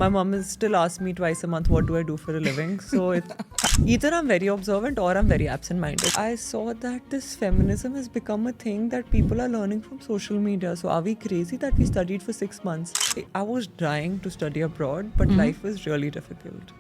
my mom is still asks me twice a month, what do I do for a living? So either I'm very observant or I'm very absent-minded. I saw that this feminism has become a thing that people are learning from social media. So are we crazy that we studied for 6 months? I was trying to study abroad, but life was really difficult.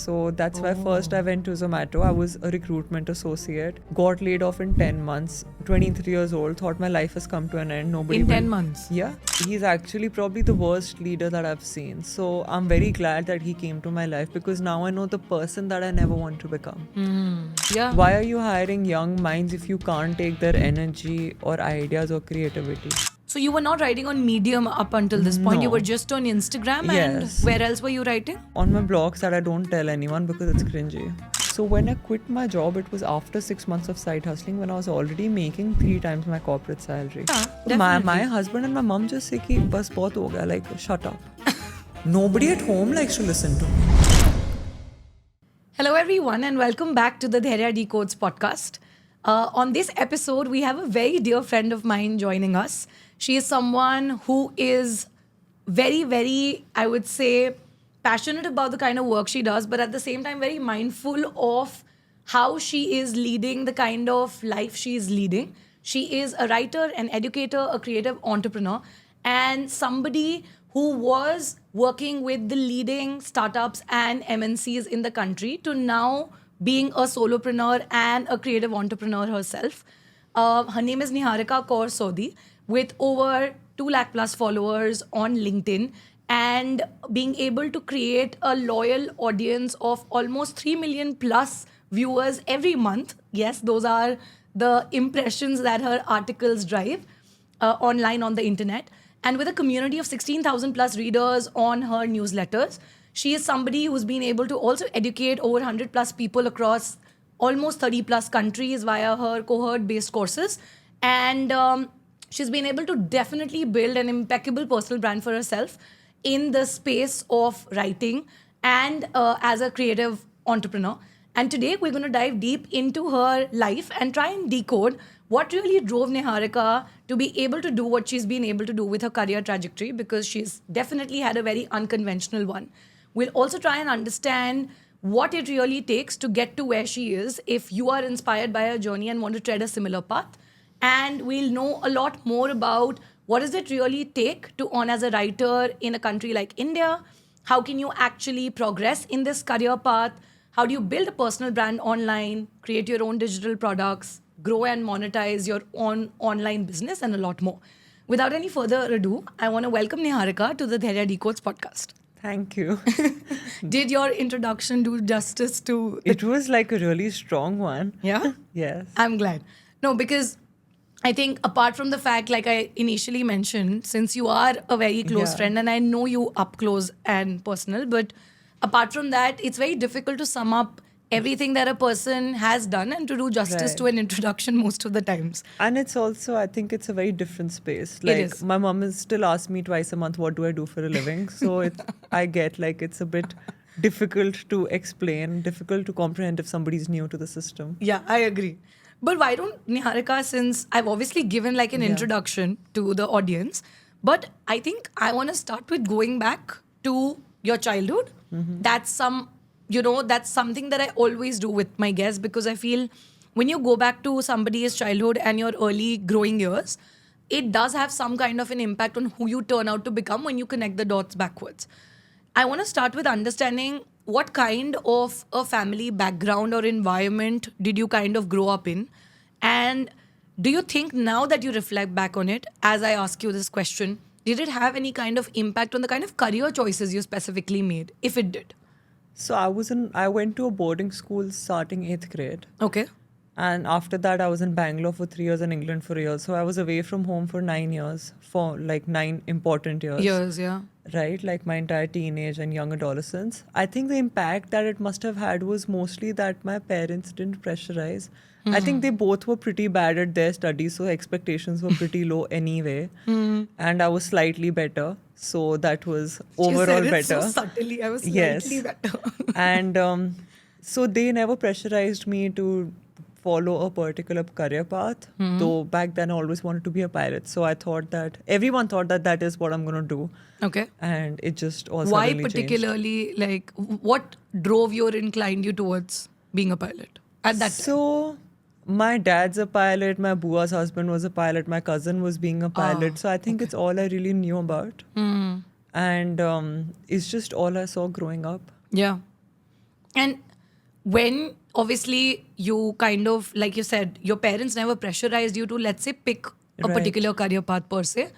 So that's why first I went to Zomato. I was a recruitment associate, got laid off in 10 months, 23 years old, thought my life has come to an end. In 10 months? Yeah. He's actually probably the worst leader that I've seen. So I'm very glad that he came to my life because now I know the person that I never want to become. Yeah. Why are you hiring young minds if you can't take their energy or ideas or creativity? So you were not writing on Medium up until this point. No. You were just on Instagram. Yes. And where else were you writing? On my blogs that I don't tell anyone because it's cringy. So when I quit my job, it was after 6 months of side hustling when I was already making 3 times my corporate salary. Yeah, My husband and my mom just say ki bas bahut ho gaya, like shut up. Nobody at home likes to listen to me. Hello, everyone, and welcome back to the Dhairya Decodes podcast. On this episode, we have a very dear friend of mine joining us. She is someone who is very, very, I would say, passionate about the kind of work she does, but at the same time, very mindful of how she is leading the kind of life she is leading. She is a writer, an educator, a creative entrepreneur, and somebody who was working with the leading startups and MNCs in the country to now being a solopreneur and a creative entrepreneur herself. Her name is Niharika Kaur Sodhi with over 2 lakh plus followers on LinkedIn and being able to create a loyal audience of almost 3 million plus viewers every month. Yes, those are the impressions that her articles drive online on the internet. And with a community of 16,000 plus readers on her newsletters, she is somebody who's been able to also educate over 100 plus people across almost 30 plus countries via her cohort-based courses. And she's been able to definitely build an impeccable personal brand for herself in the space of writing and as a creative entrepreneur. And today we're going to dive deep into her life and try and decode what really drove Niharika to be able to do what she's been able to do with her career trajectory, because she's definitely had a very unconventional one. We'll also try and understand what it really takes to get to where she is if you are inspired by her journey and want to tread a similar path. And we'll know a lot more about what does it really take to earn as a writer in a country like India? How can you actually progress in this career path? How do you build a personal brand online, create your own digital products, grow and monetize your own online business, and a lot more. Without any further ado, I want to welcome Niharika to the Dhairya Decodes podcast. Thank you. Did your introduction do justice to It was like a really strong one. Yeah? Yes. I'm glad. No, because I think apart from the fact, like I initially mentioned, since you are a very close Yeah. friend and I know you up close and personal, but apart from that, it's very difficult to sum up everything that a person has done and to do justice Right. to an introduction most of the times. And it's also, I think it's a very different space. It Like is. my mom is still asks me twice a month, what do I do for a living? So I get like it's a bit difficult to explain, difficult to comprehend if somebody's new to the system. Yeah, I agree. But why don't, Niharika, since I've obviously given like an introduction to the audience, but I think I want to start with going back to your childhood. That's that's something that I always do with my guests, because I feel when you go back to somebody's childhood and your early growing years, it does have some kind of an impact on who you turn out to become when you connect the dots backwards. I want to start with understanding what kind of a family background or environment did you kind of grow up in? And do you think now that you reflect back on it, as I ask you this question, did it have any kind of impact on the kind of career choices you specifically made, if it did? So I went to a boarding school starting 8th grade. Okay. And after that, I was in Bangalore for 3 years and England for a year. So I was away from home for 9 years, for like 9 important years. Years, yeah. Right? Like my entire teenage and young adolescence. I think the impact that it must have had was mostly that my parents didn't pressurize. I think they both were pretty bad at their studies, so expectations were pretty low anyway. And I was slightly better. So that was overall You said better. it so subtly. I was Yes. slightly better. And so they never pressurized me to follow a particular career path. Though back then I always wanted to be a pilot. So I thought that everyone thought that that is what I'm going to do. Okay. And it just all Why suddenly changed. particularly, like, what drove you or inclined you towards being a pilot at that time? So my dad's a pilot, my bua's husband was a pilot, my cousin was being a pilot. So I think it's all I really knew about. And it's just all I saw growing up. Yeah. And when obviously you kind of, like you said, your parents never pressurized you to, let's say, pick a Right. particular career path per se,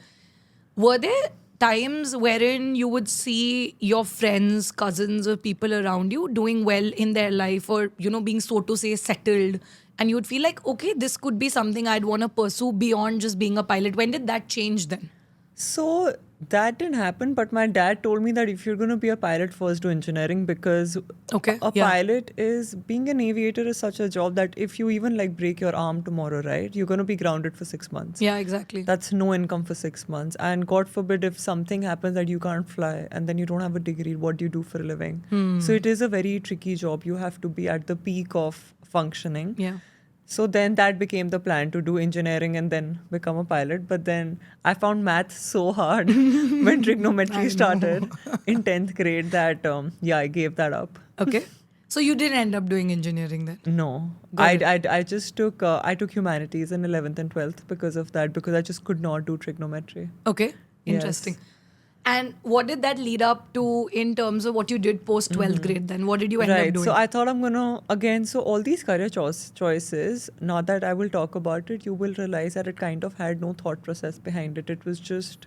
were there times wherein you would see your friends, cousins, or people around you doing well in their life, or, you know, being, so to say, settled, and you would feel like, okay, this could be something I'd want to pursue beyond just being a pilot? When did that change then? So that didn't happen, but my dad told me that if you're going to be a pilot, first do engineering, because Okay, a yeah. pilot is, being an aviator is such a job that if you even like break your arm tomorrow, right, you're going to be grounded for 6 months. Yeah, exactly. That's no income for 6 months. And God forbid if something happens that you can't fly and then you don't have a degree, what do you do for a living? So it is a very tricky job. You have to be at the peak of functioning. Yeah. So then that became the plan, to do engineering and then become a pilot. But then I found math so hard when trigonometry started in 10th grade that, I gave that up. Okay. So you didn't end up doing engineering then? No, Got I just took I took humanities in 11th and 12th because of that, because I just could not do trigonometry. Okay, interesting. And what did that lead up to in terms of what you did post 12th grade then? What did you end up Right. doing? So I thought I'm gonna again. So all these career choices. Now that I will talk about it, you will realize that it kind of had no thought process behind it. It was just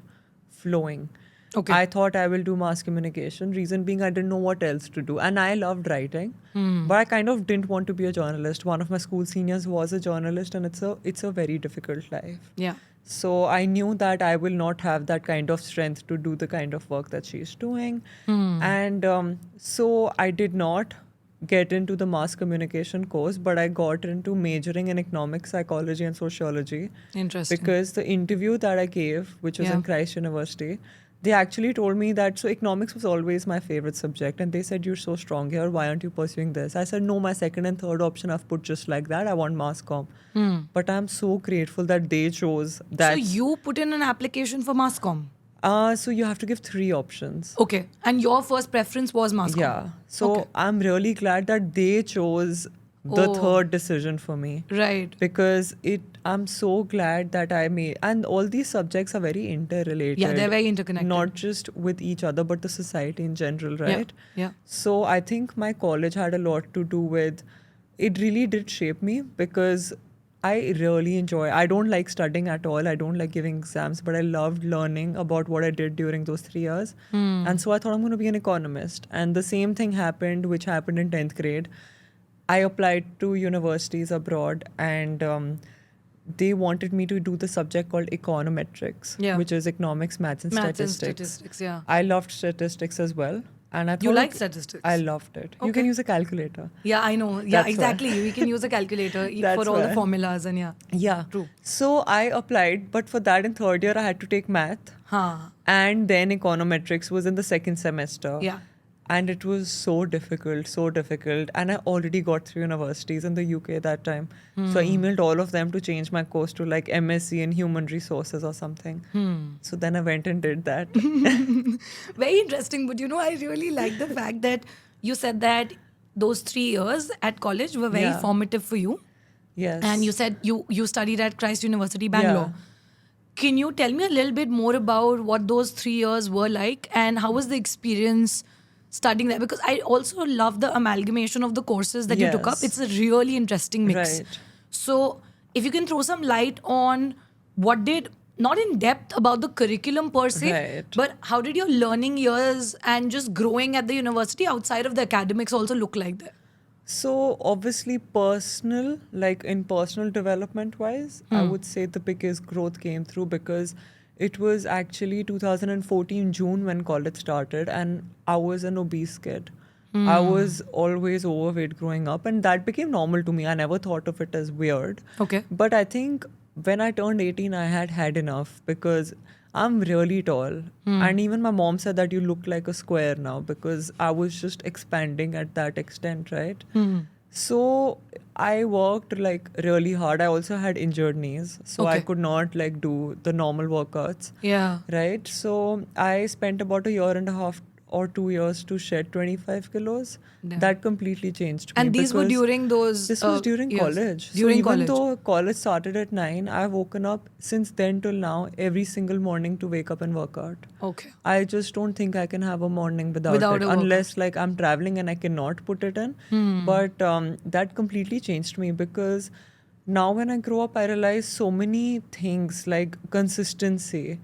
flowing. Okay. I thought I will do mass communication. Reason being, I didn't know what else to do, and I loved writing, but I kind of didn't want to be a journalist. One of my school seniors was a journalist, and it's a very difficult life. Yeah. So I knew that I will not have that kind of strength to do the kind of work that she's doing. And so I did not get into the mass communication course, but I got into majoring in economics, psychology, and sociology. Interesting. Because the interview that I gave, which was Yeah. in Christ University, they actually told me that, so economics was always my favorite subject. And they said, you're so strong here. Why aren't you pursuing this? I said, no, my second and third option I've put just like that. I want mass comm. But I'm so grateful that they chose that. So you put in an application for mass comm? So you have to give 3 options. Okay. And your first preference was mass comm? Yeah. So Okay. I'm really glad that they chose the Oh. third decision for me. Right. Because I'm so glad that I made, and all these subjects are very interrelated. Yeah, they're very interconnected. Not just with each other, but the society in general, Yeah, right? yeah. So I think my college had a lot to do with, it really did shape me, because I really enjoy, I don't like studying at all. I don't like giving exams, but I loved learning about what I did during those 3 years. And so I thought I'm going to be an economist. And the same thing happened, which happened in 10th grade. I applied to universities abroad, and they wanted me to do the subject called econometrics, Yeah. which is economics, maths, and Maths and statistics. statistics, yeah. I loved statistics as well. And I thought You like okay, statistics? I loved it. You Okay. can use a calculator. Yeah, I know. Yeah, That's why. exactly. We can use a calculator That's for all the why. formulas and yeah. Yeah. True. So I applied, but for that in third year, I had to take math. Huh. And then econometrics was in the second semester. Yeah. And it was so difficult, so difficult. And I already got 3 universities in the UK that time. So I emailed all of them to change my course to like MSc in human resources or something. So then I went and did that. Very interesting. But you know, I really like the fact that you said that those 3 years at college were very Yeah. formative for you. Yes. And you said you studied at Christ University, Bangalore. Yeah. Can you tell me a little bit more about what those 3 years were like and how was the experience studying there? Because I also love the amalgamation of the courses that you took up. Yes. It's a really interesting mix. Right. So if you can throw some light on what did, not in depth about the curriculum per se, Right. but how did your learning years and just growing at the university outside of the academics also look like there? So obviously personal, like in personal development wise, I would say the biggest growth came through because it was actually 2014 June when college started, and I was an obese kid. I was always overweight growing up, and that became normal to me. I never thought of it as weird. Okay. But I think when I turned 18, I had enough because I'm really tall. And even my mom said that you look like a square now because I was just expanding at that extent, right? So I worked like really hard. I also had injured knees, so I Okay. could not like do the normal workouts. Yeah. Right. So I spent about a year and a half or 2 years to shed 25 kilos. Damn. That completely changed me And these were because during those this was during years. college. So During even college. though college started at 9, I've woken up since then till now every single morning to wake up and work out. Okay. I just don't think I can have a morning without Without it, a workout. unless like I'm traveling and I cannot put it in. But that completely changed me because now when I grow up, I realize so many things like consistency,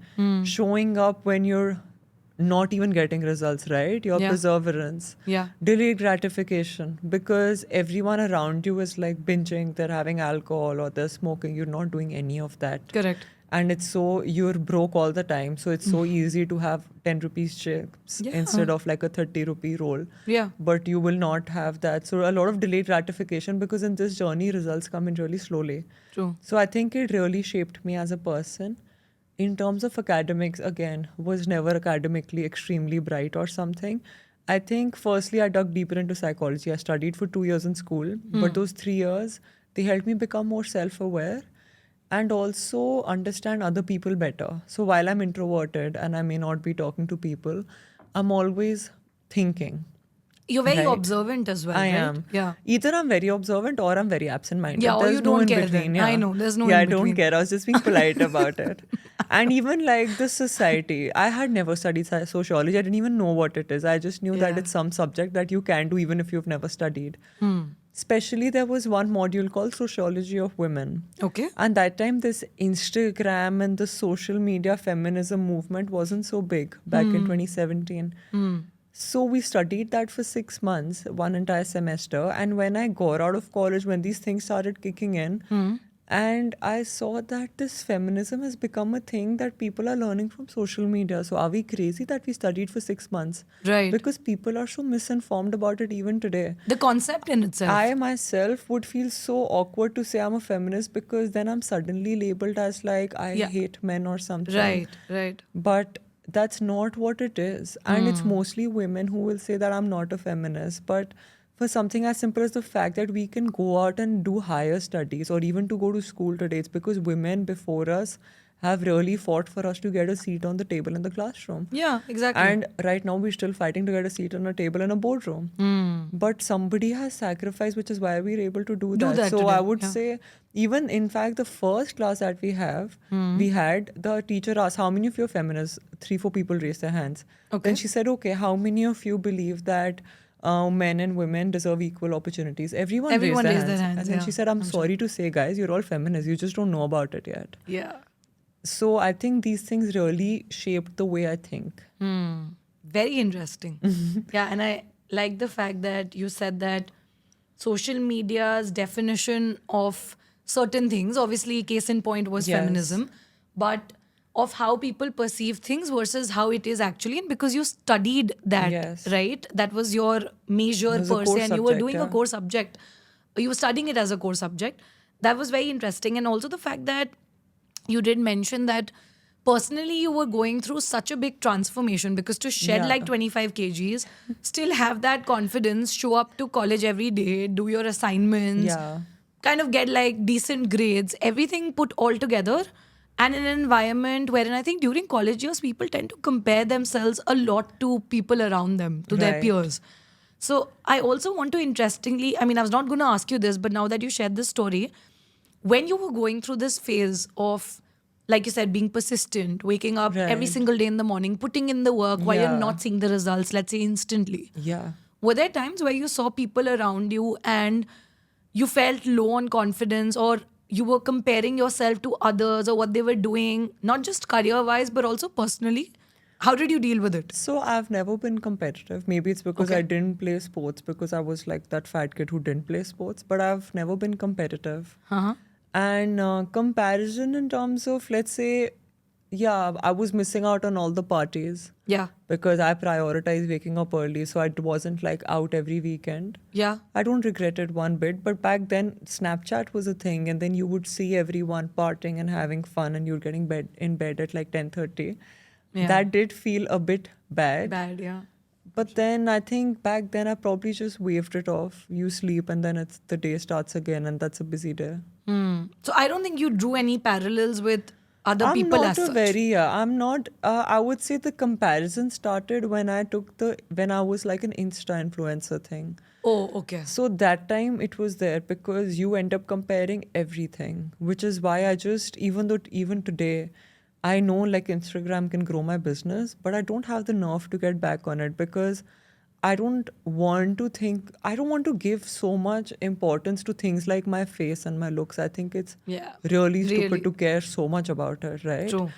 showing up when you're not even getting results, right? Your Yeah. perseverance, Yeah. delayed gratification, because everyone around you is like binging, they're having alcohol or they're smoking. You're not doing any of that. Correct. And it's so, you're broke all the time. So it's so easy to have 10 rupees chips Yeah. instead of like a 30 rupee roll. Yeah. But you will not have that. So a lot of delayed gratification, because in this journey, results come in really slowly. True. So I think it really shaped me as a person. In terms of academics, again, was never academically extremely bright or something. I think firstly, I dug deeper into psychology. I studied for 2 years in school, but those 3 years, they helped me become more self-aware and also understand other people better. So while I'm introverted and I may not be talking to people, I'm always thinking. You're very Right. observant as well, I right? am. Yeah. Either I'm very observant or I'm very absent-minded. Yeah, or There's you no don't in care between. then. Yeah. I know, there's no yeah, in I don't between. care. I was just being polite about it. And even like the society, I had never studied sociology. I didn't even know what it is. I just knew that Yeah. it's some subject that you can do even if you've never studied. Especially there was one module called Sociology of Women. Okay. And that time, this Instagram and the social media feminism movement wasn't so big back in 2017. So we studied that for 6 months, one entire semester. And when I got out of college, when these things started kicking in, and I saw that this feminism has become a thing that people are learning from social media. So are we crazy that we studied for 6 months? Right. Because people are so misinformed about it even today. The concept in itself. I myself would feel so awkward to say I'm a feminist because then I'm suddenly labeled as like I Yeah. hate men or something. Right, right. But that's not what it is. And it's mostly women who will say that I'm not a feminist. But for something as simple as the fact that we can go out and do higher studies or even to go to school today, it's because women before us have really fought for us to get a seat on the table in the classroom. Yeah, exactly. And right now we're still fighting to get a seat on a table in a boardroom. But somebody has sacrificed, which is why we're able to do that. So today, I would yeah. say, even in fact, the first class that we had, the teacher asked, how many of you are feminists? 3-4 people raised their hands. Okay. Then she said, okay, how many of you believe that men and women deserve equal opportunities? Everyone Everyone raised raised their their hands. hands, And then yeah. she said, I'm sorry to say, guys, you're all feminists. You just don't know about it yet. Yeah. So I think these things really shaped the way I think. Very interesting. Yeah, and I like the fact that you said that social media's definition of certain things, obviously, case in point was Yes. feminism, but of how people perceive things versus how it is actually. And because you studied that, Yes. right? That was your major It was a per core se, and you were subject, doing a yeah. core subject. You were studying it as a core subject. That was very interesting. And also the fact that you did mention that personally you were going through such a big transformation, because to shed Yeah. like 25 kgs, still have that confidence, show up to college every day, do your assignments, Yeah. kind of get like decent grades, everything put all together, and in an environment wherein I think during college years people tend to compare themselves a lot to people around them, to their Right. peers. So I also want to interestingly, I mean, I was not going to ask you this, but now that you shared this story, when you were going through this phase of, like you said, being persistent, waking up every Right. single day in the morning, putting in the work while you're Yeah. not seeing the results, let's say instantly. Yeah. Were there times where you saw people around you and you felt low on confidence, or you were comparing yourself to others or what they were doing, not just career wise, but also personally? How did you deal with it? So I've never been competitive. Maybe it's because Okay. I didn't play sports, because I was like that fat kid who didn't play sports, but I've never been competitive. Uh-huh. And comparison in terms of, let's say, yeah, I was missing out on all the parties Yeah. because I prioritized waking up early. So I wasn't like out every weekend. Yeah. I don't regret it one bit. But back then, Snapchat was a thing. And then you would see everyone partying and having fun, and you're getting in bed at like 10:30. Yeah. That did feel a bit bad. Bad, yeah. But then I think back then I probably just waved it off. You sleep and then the day starts again, and that's a busy day. So I don't think you drew any parallels with other I'm people not as a such. very I'm not I would say the comparison started when I was like an Insta influencer thing. Oh, okay. So that time it was there because you end up comparing everything, which is why I just, even today, I know like Instagram can grow my business, but I don't have the nerve to get back on it because I don't want to give so much importance to things like my face and my looks. I think it's Yeah. really Really. stupid to care so much about it, right? True.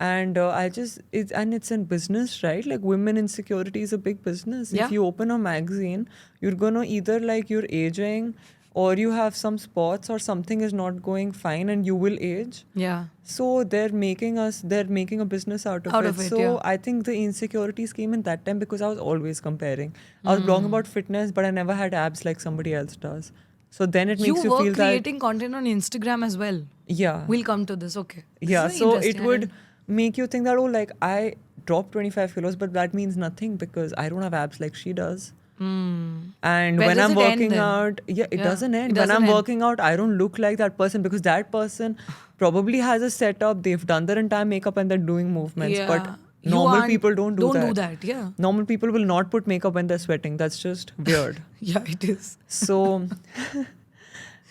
And it's in business, right? Like women insecurity is a big business. Yeah. If you open a magazine, you're gonna either like you're aging, or you have some spots, or something is not going fine, and you will age. Yeah. So they're making a business out of it. So yeah. I think the insecurities came in that time because I was always comparing. I was blogging about fitness, but I never had abs like somebody else does. So then it You makes you were feel that, creating content on Instagram as well. yeah. We'll come to this. Okay. This Yeah, is very so it interesting. I would didn't- make you think that, oh, like I dropped 25 kilos, but that means nothing because I don't have abs like she does. And Where when does I'm it end working then? out, it Yeah, doesn't it end. doesn't When I'm end. working out, I don't look like that person because that person probably has a setup. They've done their entire makeup and they're doing movements. Yeah. But You normal aren't- people don't do that. Don't do that. Yeah. Normal people will not put makeup when they're sweating. That's just weird. Yeah, it is. So,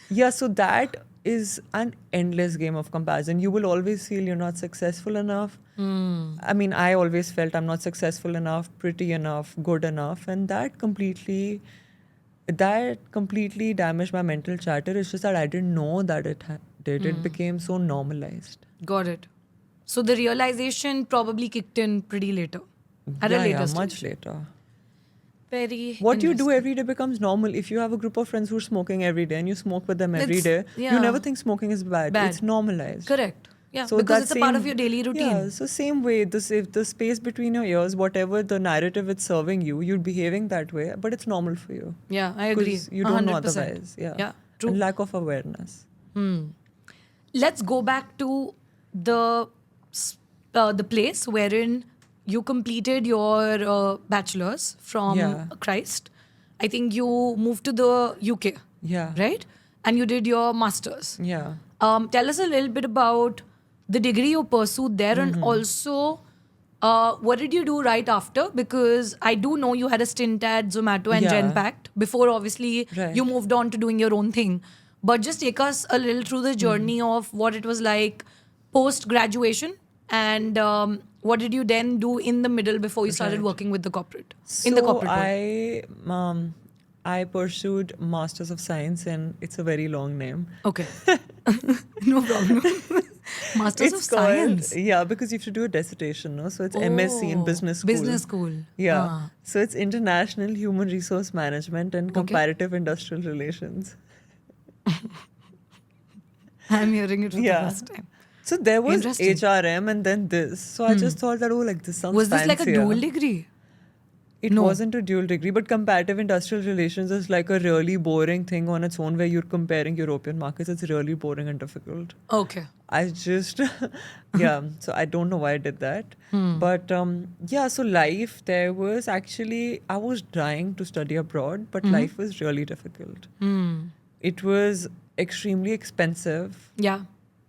yeah, so that is an endless game of comparison. You will always feel you're not successful enough. I mean, I always felt I'm not successful enough, pretty enough, good enough, and that completely damaged my mental chatter. It's just that I didn't know that it did. It became so normalized. Got it. So the realization probably kicked in pretty later. At a Yeah, later yeah, stage. much later. Very What you do interesting. every day becomes normal. If you have a group of friends who are smoking every day and you smoke with them every It's- day, yeah. you never think smoking is bad. Bad. It's normalized. Correct. Yeah, So because that it's a part of same- your daily routine. Yeah, so same way, if the space between your ears, whatever the narrative it's serving you, you're behaving that way, but it's normal for you. Yeah, I agree. 'Cause you don't know 100%. otherwise. Yeah. Yeah, true. And lack of awareness. Let's go back to the place wherein you completed your bachelor's from Yeah. Christ. I think you moved to the UK, Yeah. right? And you did your master's. Yeah. Tell us a little bit about the degree you pursued there, Mm-hmm. and also what did you do right after? Because I do know you had a stint at Zomato and Yeah. Genpact before. Obviously, Right. you moved on to doing your own thing. But just take us a little through the journey Mm-hmm. of what it was like post graduation, and what did you then do in the middle before you started Right. working with the corporate in the corporate world? I pursued Masters of Science, and it's a very long name. Okay, no problem. Masters of Science. Yeah, because you have to do a dissertation, no? So it's MSc in Oh, business school. Business school. Yeah. Ah. So it's International Human Resource Management and Okay. Comparative Industrial Relations. I'm hearing it for Yeah. the first time. So there was Interesting. HRM and then this. So I just thought that, oh, like this sounds Was this like a fancier. dual degree? It No. wasn't a dual degree, but comparative industrial relations is like a really boring thing on its own where you're comparing European markets. It's really boring and difficult. Okay. I just, yeah, so I don't know why I did that. But yeah, so life, there was actually, I was trying to study abroad, but life was really difficult. It was extremely expensive. Yeah.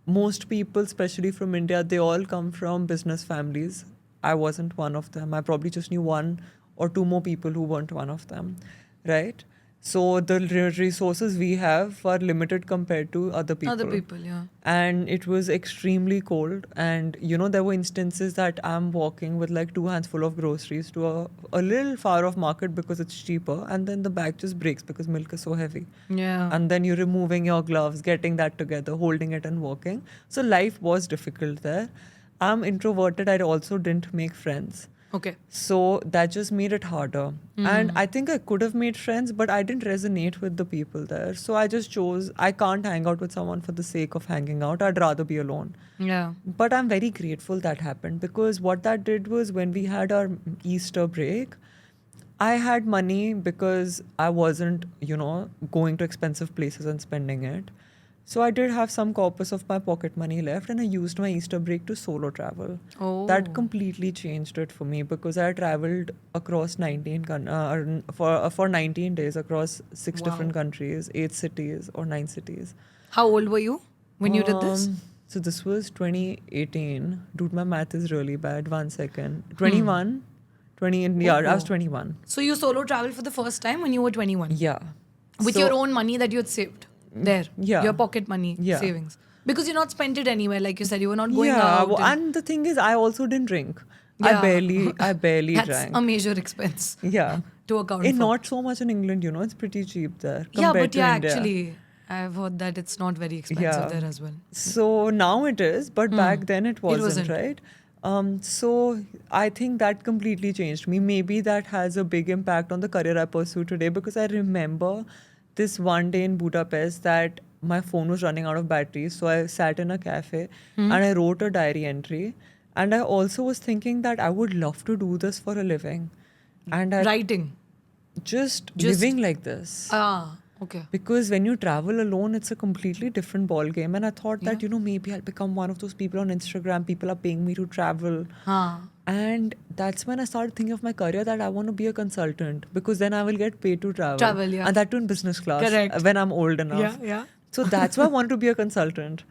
Most people, especially from India, they all come from business families. I wasn't one of them. I probably just knew one or two more people who weren't one of them, right? So the resources we have are limited compared to other people. Other people, yeah. And it was extremely cold. And, you know, there were instances that I'm walking with like 2 hands full of groceries to a little far off market because it's cheaper. And then the bag just breaks because milk is so heavy. Yeah. And then you're removing your gloves, getting that together, holding it and walking. So life was difficult there. I'm introverted. I also didn't make friends. Okay. So that just made it harder. And I think I could have made friends, but I didn't resonate with the people there. So I just chose, I can't hang out with someone for the sake of hanging out. I'd rather be alone. Yeah. But I'm very grateful that happened because what that did was when we had our Easter break, I had money because I wasn't, you know, going to expensive places and spending it. So I did have some corpus of my pocket money left, and I used my Easter break to solo travel. Oh. That completely changed it for me because I traveled across 19 for 19 days across 6 Wow. different countries, 8 cities or 9 cities. How old were you when you did this? So this was 2018. Dude, my math is really bad. 1 second. 21. 20. Yeah, I was Oh. 21. So you solo traveled for the first time when you were 21? Yeah. With So- your own money that you had saved there? Yeah. Your pocket money Yeah. savings? Because you not spent it anywhere, like you said, you were not going yeah, out. and the thing is, I also didn't drink. Yeah. I barely That's drank. a major expense Yeah. to account And for. not so much in England, it's pretty cheap there. Yeah, compared but to yeah, India. actually, I've heard that it's not very expensive Yeah. there as well. So now it is, but back then it wasn't, wasn't. right? So I think that completely changed me. Maybe that has a big impact on the career I pursue today because I remember this one day in Budapest that my phone was running out of batteries. So I sat in a cafe and I wrote a diary entry. And I also was thinking that I would love to do this for a living. And I Writing. just Just- living like this. Ah, okay. Because when you travel alone, it's a completely different ball game. And I thought that, maybe I'll become one of those people on Instagram. People are paying me to travel. Huh. And that's when I started thinking of my career that I want to be a consultant because then I will get paid to travel. Travel, yeah. And that too in business class Correct. when I'm old enough. Yeah. So that's why I wanted to be a consultant.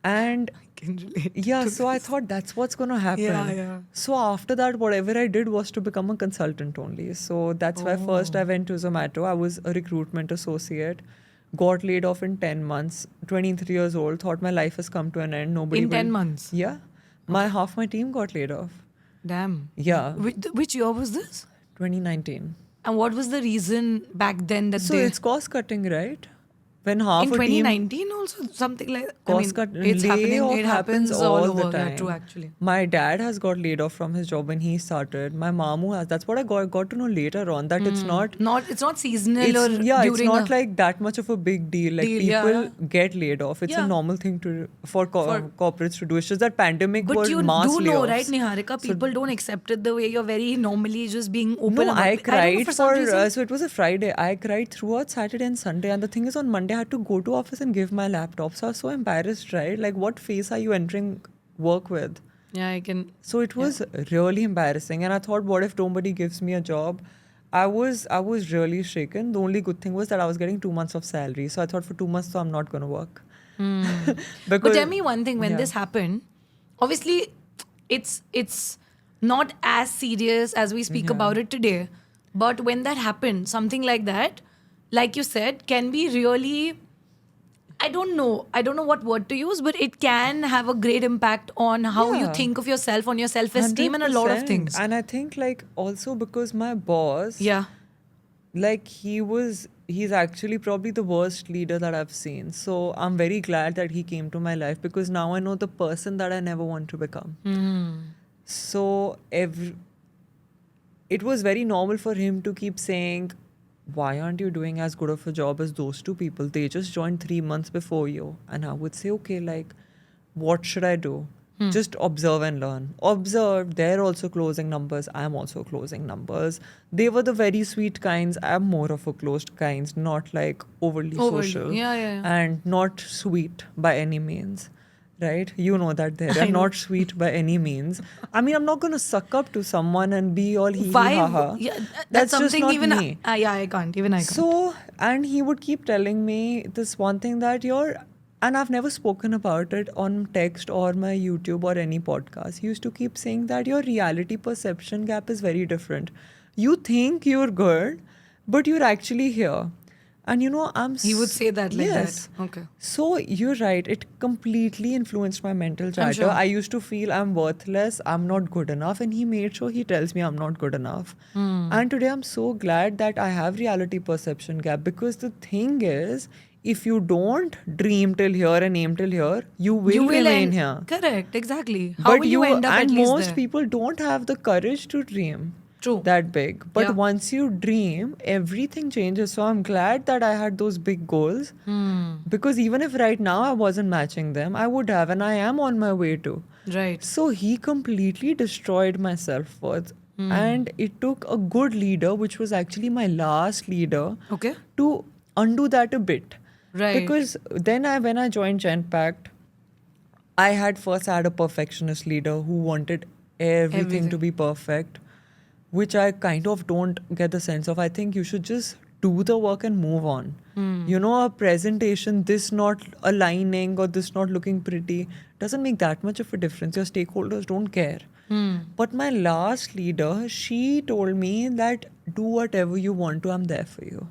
And Can relate. yeah, so I thought that's what's going to happen. Yeah. So after that, whatever I did was to become a consultant only. So that's why first I went to Zomato. I was a recruitment associate. Got laid off in 10 months. 23 years old. Thought my life has come to an end. Nobody In will- 10 months? Yeah. Half my team got laid off. Damn. Yeah. Which year was this? 2019. And what was the reason back then that So they... it's cost cutting, right? When half in a team 2019 also something like cost cut it's happening. layoff It happens all over. the time. Yeah, true, actually. My dad has got laid off from his job when he started. My mamu has. That's what I got to know later on. That it's not. It's not seasonal It's, or yeah, it's during not a, like that much of a big deal. Like Deal, people yeah. get laid off. It's Yeah. a normal thing for corporates to do. It's just that pandemic but was you mass do know, layoffs. right, Niharika? People don't accept it the way you're very normally just being open. No, about I it. don't know, cried for some reason. so it was a Friday. I cried throughout Saturday and Sunday. And the thing is, on Monday, I had to go to office and give my laptop. So I was so embarrassed, right? Like, what face are you entering work with? Yeah, I can. So it was really embarrassing. And I thought, what if nobody gives me a job? I was really shaken. The only good thing was that I was getting 2 months of salary. So I thought for 2 months, so I'm not going to work. But tell me one thing: when Yeah. this happened, obviously, it's not as serious as we speak about it today. But when that happened, something like that, like you said, can be really. I don't know what word to use, but it can have a great impact on how you Yeah. think of yourself, on your self-esteem, and a lot of 100%. things. And I think, like, also because my boss, Yeah. like, he's actually probably the worst leader that I've seen. So I'm very glad that he came to my life because now I know the person that I never want to become. So it was very normal for him to keep saying, why aren't you doing as good of a job as those two people? They just joined 3 months before you. And I would say, okay, like, what should I do? Just observe and learn. Observe, they're also closing numbers. I'm also closing numbers. They were the very sweet kinds. I'm more of a closed kinds, not like overly social. Yeah. And not sweet by any means. Right? You know that they're not sweet by any means. I mean, I'm not going to suck up to someone and be all hee Why? ha ha. Yeah, That's just something not even. me. Yeah, I can't. Even I can't. So, and he would keep telling me this one thing that and I've never spoken about it on text or my YouTube or any podcast. He used to keep saying that your reality perception gap is very different. You think you're good, but you're actually here. And He would say that like yes. that. Okay. So you're right. It completely influenced my mental chatter. sure. I used to feel I'm worthless. I'm not good enough. And he made sure he tells me I'm not good enough. And today I'm so glad that I have reality perception gap because the thing is, if you don't dream till here and aim till here, you will remain end, here. Correct. Exactly. How But will you end up and at least most there? people don't have the courage to dream. True. That big. But Yeah. once you dream, everything changes. So I'm glad that I had those big goals. Because even if right now I wasn't matching them, I would have, and I am on my way to. Right. So he completely destroyed my self-worth. And it took a good leader, which was actually my last leader, Okay. to undo that a bit. Right. Because then when I joined Genpact, I had a perfectionist leader who wanted everything to be perfect, which I kind of don't get the sense of. I think you should just do the work and move on. You know, a presentation, this not aligning or this not looking pretty doesn't make that much of a difference. Your stakeholders don't care. But my last leader, she told me that do whatever you want to, I'm there for you.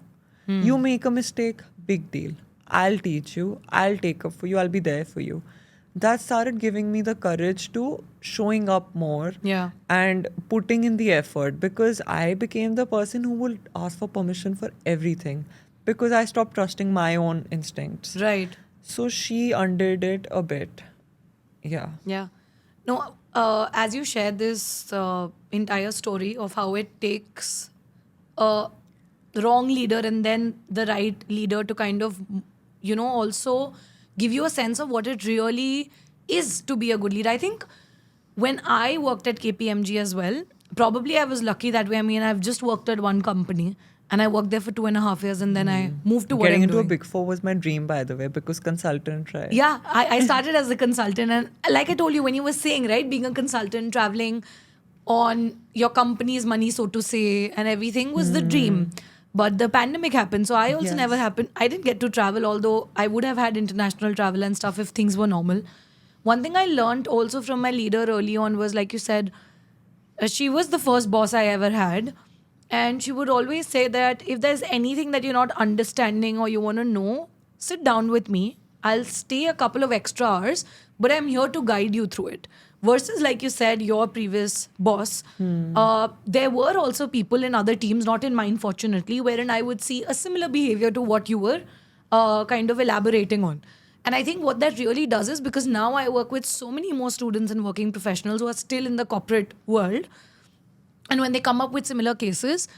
You make a mistake, big deal. I'll teach you, I'll take up for you, I'll be there for you. That started giving me the courage to showing up more Yeah. and putting in the effort, because I became the person who will ask for permission for everything because I stopped trusting my own instincts. Right. So she undid it a bit. Yeah. Yeah. No, as you share this entire story of how it takes a wrong leader and then the right leader to kind of, also give you a sense of what it really is to be a good leader. I think when I worked at KPMG as well, probably I was lucky that way. I mean, I've just worked at one company and I worked there for 2.5 years and then I moved to what Getting I'm into doing. a Big Four was my dream, by the way, because consultant, right? Yeah, I started as a consultant. And like I told you, when you were saying, right, being a consultant, traveling on your company's money, so to say, and everything was the dream. But the pandemic happened. So I also never Yes. happened. I didn't get to travel, although I would have had international travel and stuff if things were normal. One thing I learned also from my leader early on was, like you said, she was the first boss I ever had. And she would always say that if there's anything that you're not understanding or you want to know, sit down with me. I'll stay a couple of extra hours, but I'm here to guide you through it. Versus, like you said, your previous boss, there were also people in other teams, not in mine, fortunately, wherein I would see a similar behavior to what you were kind of elaborating on. And I think what that really does is, because now I work with so many more students and working professionals who are still in the corporate world, and when they come up with similar cases,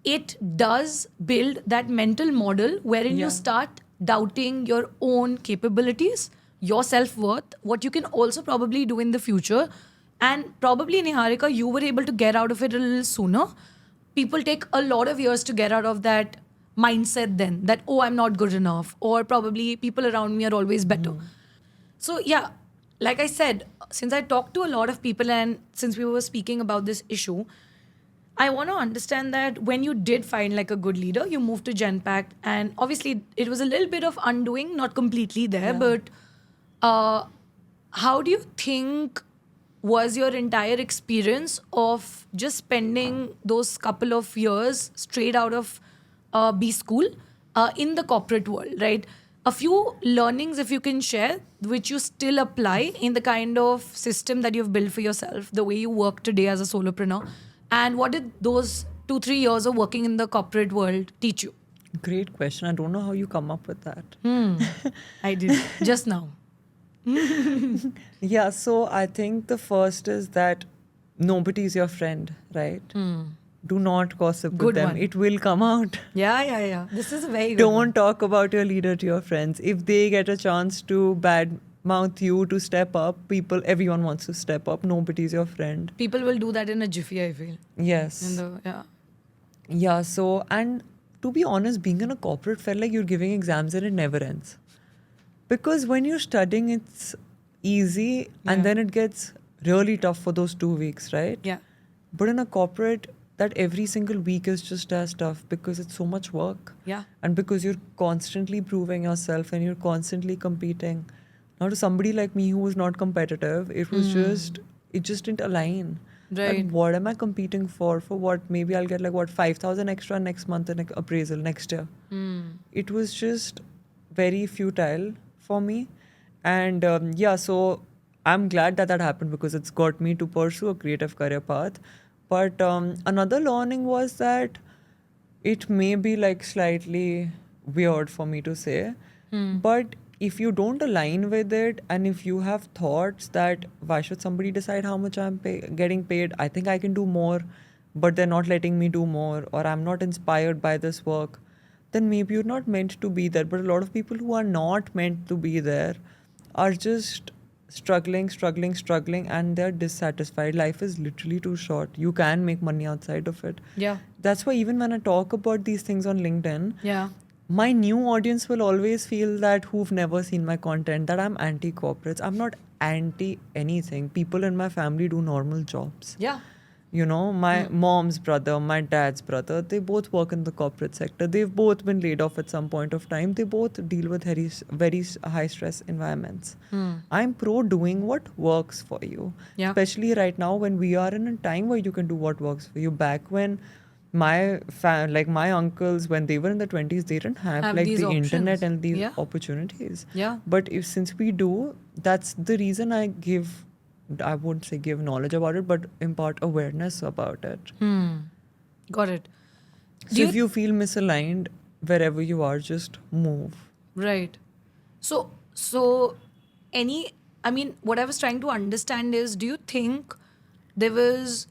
it does build that mental model wherein you Yeah. start doubting your own capabilities, your self worth, what you can also probably do in the future. And probably, Niharika, you were able to get out of it a little sooner. People take a lot of years to get out of that mindset, then that, oh, I'm not good enough, or probably people around me are always better. So, yeah, like I said, since I talked to a lot of people and since we were speaking about this issue, I want to understand that when you did find like a good leader, you moved to Genpact, and obviously it was a little bit of undoing, not completely there, but uh, how do you think was your entire experience of just spending those couple of years straight out of B school in the corporate world, right? A few learnings, if you can share, which you still apply in the kind of system that you've built for yourself, the way you work today as a solopreneur, and what did those 2-3 years of working in the corporate world teach you? Great question. I don't know how you come up with that. I did just now. Yeah, so I think the first is that nobody's your friend, right? Do not gossip Good with them. one. It will come out. Yeah. This is a very good one. Don't talk about your leader to your friends. If they get a chance to badmouth you to step up, everyone wants to step up. Nobody's your friend. People will do that in a jiffy, I feel. Yes. Yeah. Yeah, so, and to be honest, being in a corporate felt like you're giving exams and it never ends. Because when you're studying, it's easy and Yeah. then it gets really tough for those 2 weeks, right? Yeah. But in a corporate, that every single week is just as tough because it's so much work. Yeah. And because you're constantly proving yourself and you're constantly competing. Now, to somebody like me who was not competitive, it just didn't align. Right. Like, what am I competing for? For what? Maybe I'll get 5,000 extra next month in appraisal next year. It was just very futile for me. And so I'm glad that happened because it's got me to pursue a creative career path. But another learning was that it may be slightly weird for me to say, but if you don't align with it and if you have thoughts that why should somebody decide how much I'm getting paid, I think I can do more, but they're not letting me do more, or I'm not inspired by this work, then maybe you're not meant to be there. But a lot of people who are not meant to be there are just struggling, and they're dissatisfied. Life is literally too short. You can make money outside of it. Yeah. That's why even when I talk about these things on LinkedIn, Yeah. my new audience will always feel that who've never seen my content that I'm anti-corporates. I'm not anti anything. People in my family do normal jobs. Yeah. You know, my mom's brother, my dad's brother, they both work in the corporate sector. They've both been laid off at some point of time. They both deal with very high stress environments. I'm pro doing what works for you. Yeah. Especially right now when we are in a time where you can do what works for you. Back when my uncles, when they were in the 20s, they didn't have like these the internet options. and these Yeah. opportunities. Yeah. But since we do, that's the reason I wouldn't say give knowledge about it, but impart awareness about it. Got it. So if you feel misaligned wherever you are, just move. Right. So what I was trying to understand is, do you think there was,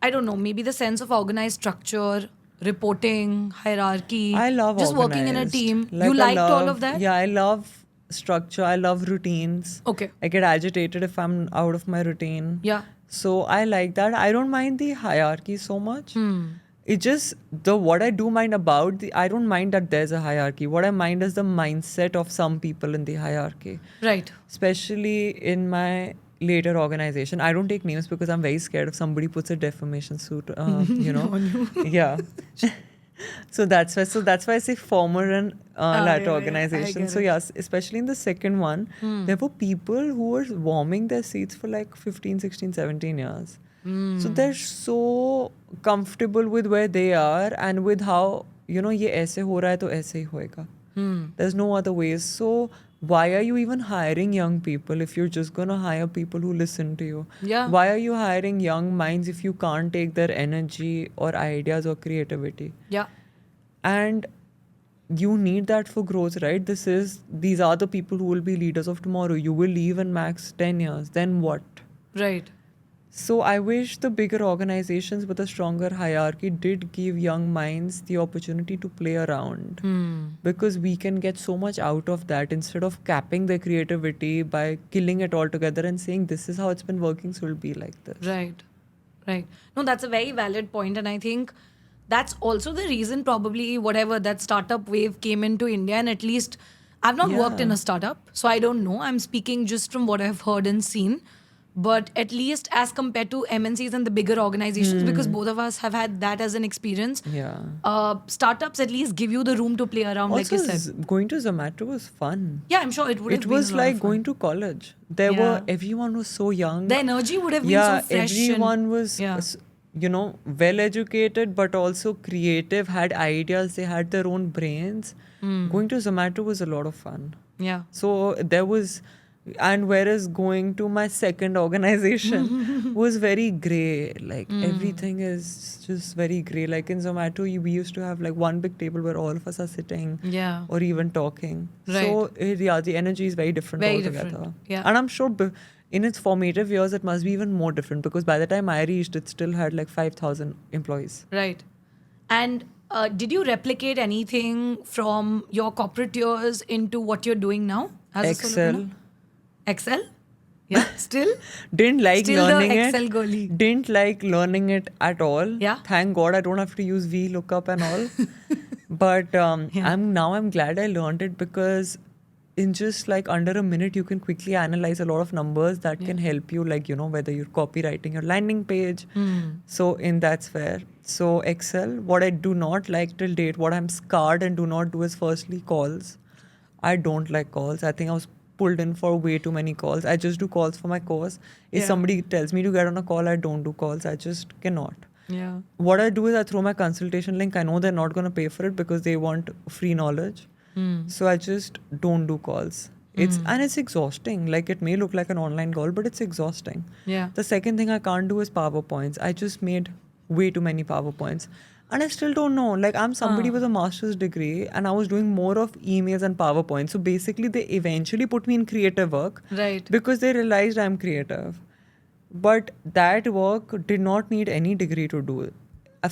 I don't know, maybe the sense of organized structure, reporting, hierarchy, I love just working in a organized. team. Like, You I liked all love- of that? Yeah, I love structure. I love routines. Okay. I get agitated if I'm out of my routine. Yeah. So I like that. I don't mind the hierarchy so much. It just what I do mind about I don't mind that there's a hierarchy. What I mind is the mindset of some people in the hierarchy. Right. Especially in my later organization. I don't take names because I'm very scared if somebody puts a defamation suit, you know. Yeah. So that's why I say former and latter yeah, I organization. get So it. yes, especially in the second one, there were people who were warming their seats for like 15, 16, 17 years. So they're so comfortable with where they are and with how, you know, ye aise ho raha hai to aise hi hoega. There's no other ways. So why are you even hiring young people if you're just going to hire people who listen to you? Yeah. Why are you hiring young minds if you can't take their energy or ideas or creativity? Yeah. And you need that for growth, right? These are the people who will be leaders of tomorrow. You will leave in max 10 years. Then what? Right. So I wish the bigger organizations with a stronger hierarchy did give young minds the opportunity to play around. Because we can get so much out of that instead of capping their creativity by killing it altogether and saying this is how it's been working, so it'll be like this. Right. Right. No, that's a very valid point. And I think that's also the reason probably whatever that startup wave came into India. And at least I've not worked in a startup, so I don't know. I'm speaking just from what I've heard and seen. But at least as compared to MNCs and the bigger organizations, because both of us have had that as an experience, startups at least give you the room to play around, like Also, you said. going to Zomato was fun. Yeah, I'm sure it would have It been was a lot of like fun. going to college. Everyone was so young. The energy would have been so fresh. Everyone was, Yeah. you know, well educated, but also creative, had ideas, they had their own brains. Going to Zomato was a lot of fun. Yeah. So there was, and whereas going to my second organization was very grey. Like everything is just very grey. Like in Zomato, we used to have like one big table where all of us are sitting Yeah. or even talking. Right. So the energy is very different Very altogether. different, yeah. And I'm sure in its formative years, it must be even more different because by the time I reached, it still had like 5,000 employees. Right. And did you replicate anything from your corporate years into what you're doing now? As a Excel. solopreneur? Excel? Yeah, still? Didn't like Still the learning Excel it. girly. Didn't like learning it at all. Yeah. Thank God I don't have to use VLOOKUP and all. But I'm glad I learned it because in just like under a minute you can quickly analyze a lot of numbers that can help you, like, you know, whether you're copywriting your landing page. So in that's fair. So Excel, what I do not like till date, what I'm scarred and do not do is firstly calls. I don't like calls. I think I was pulled in for way too many calls. I just do calls for my course. If Yeah. somebody tells me to get on a call, I don't do calls. I just cannot. Yeah. What I do is I throw my consultation link. I know they're not going to pay for it because they want free knowledge. So I just don't do calls. It's exhausting. Like it may look like an online call, but it's exhausting. Yeah. The second thing I can't do is PowerPoints. I just made way too many PowerPoints. And I still don't know. Like I'm somebody with a master's degree and I was doing more of emails and PowerPoints. So basically they eventually put me in creative work. Right. Because they realized I'm creative. But that work did not need any degree to do it.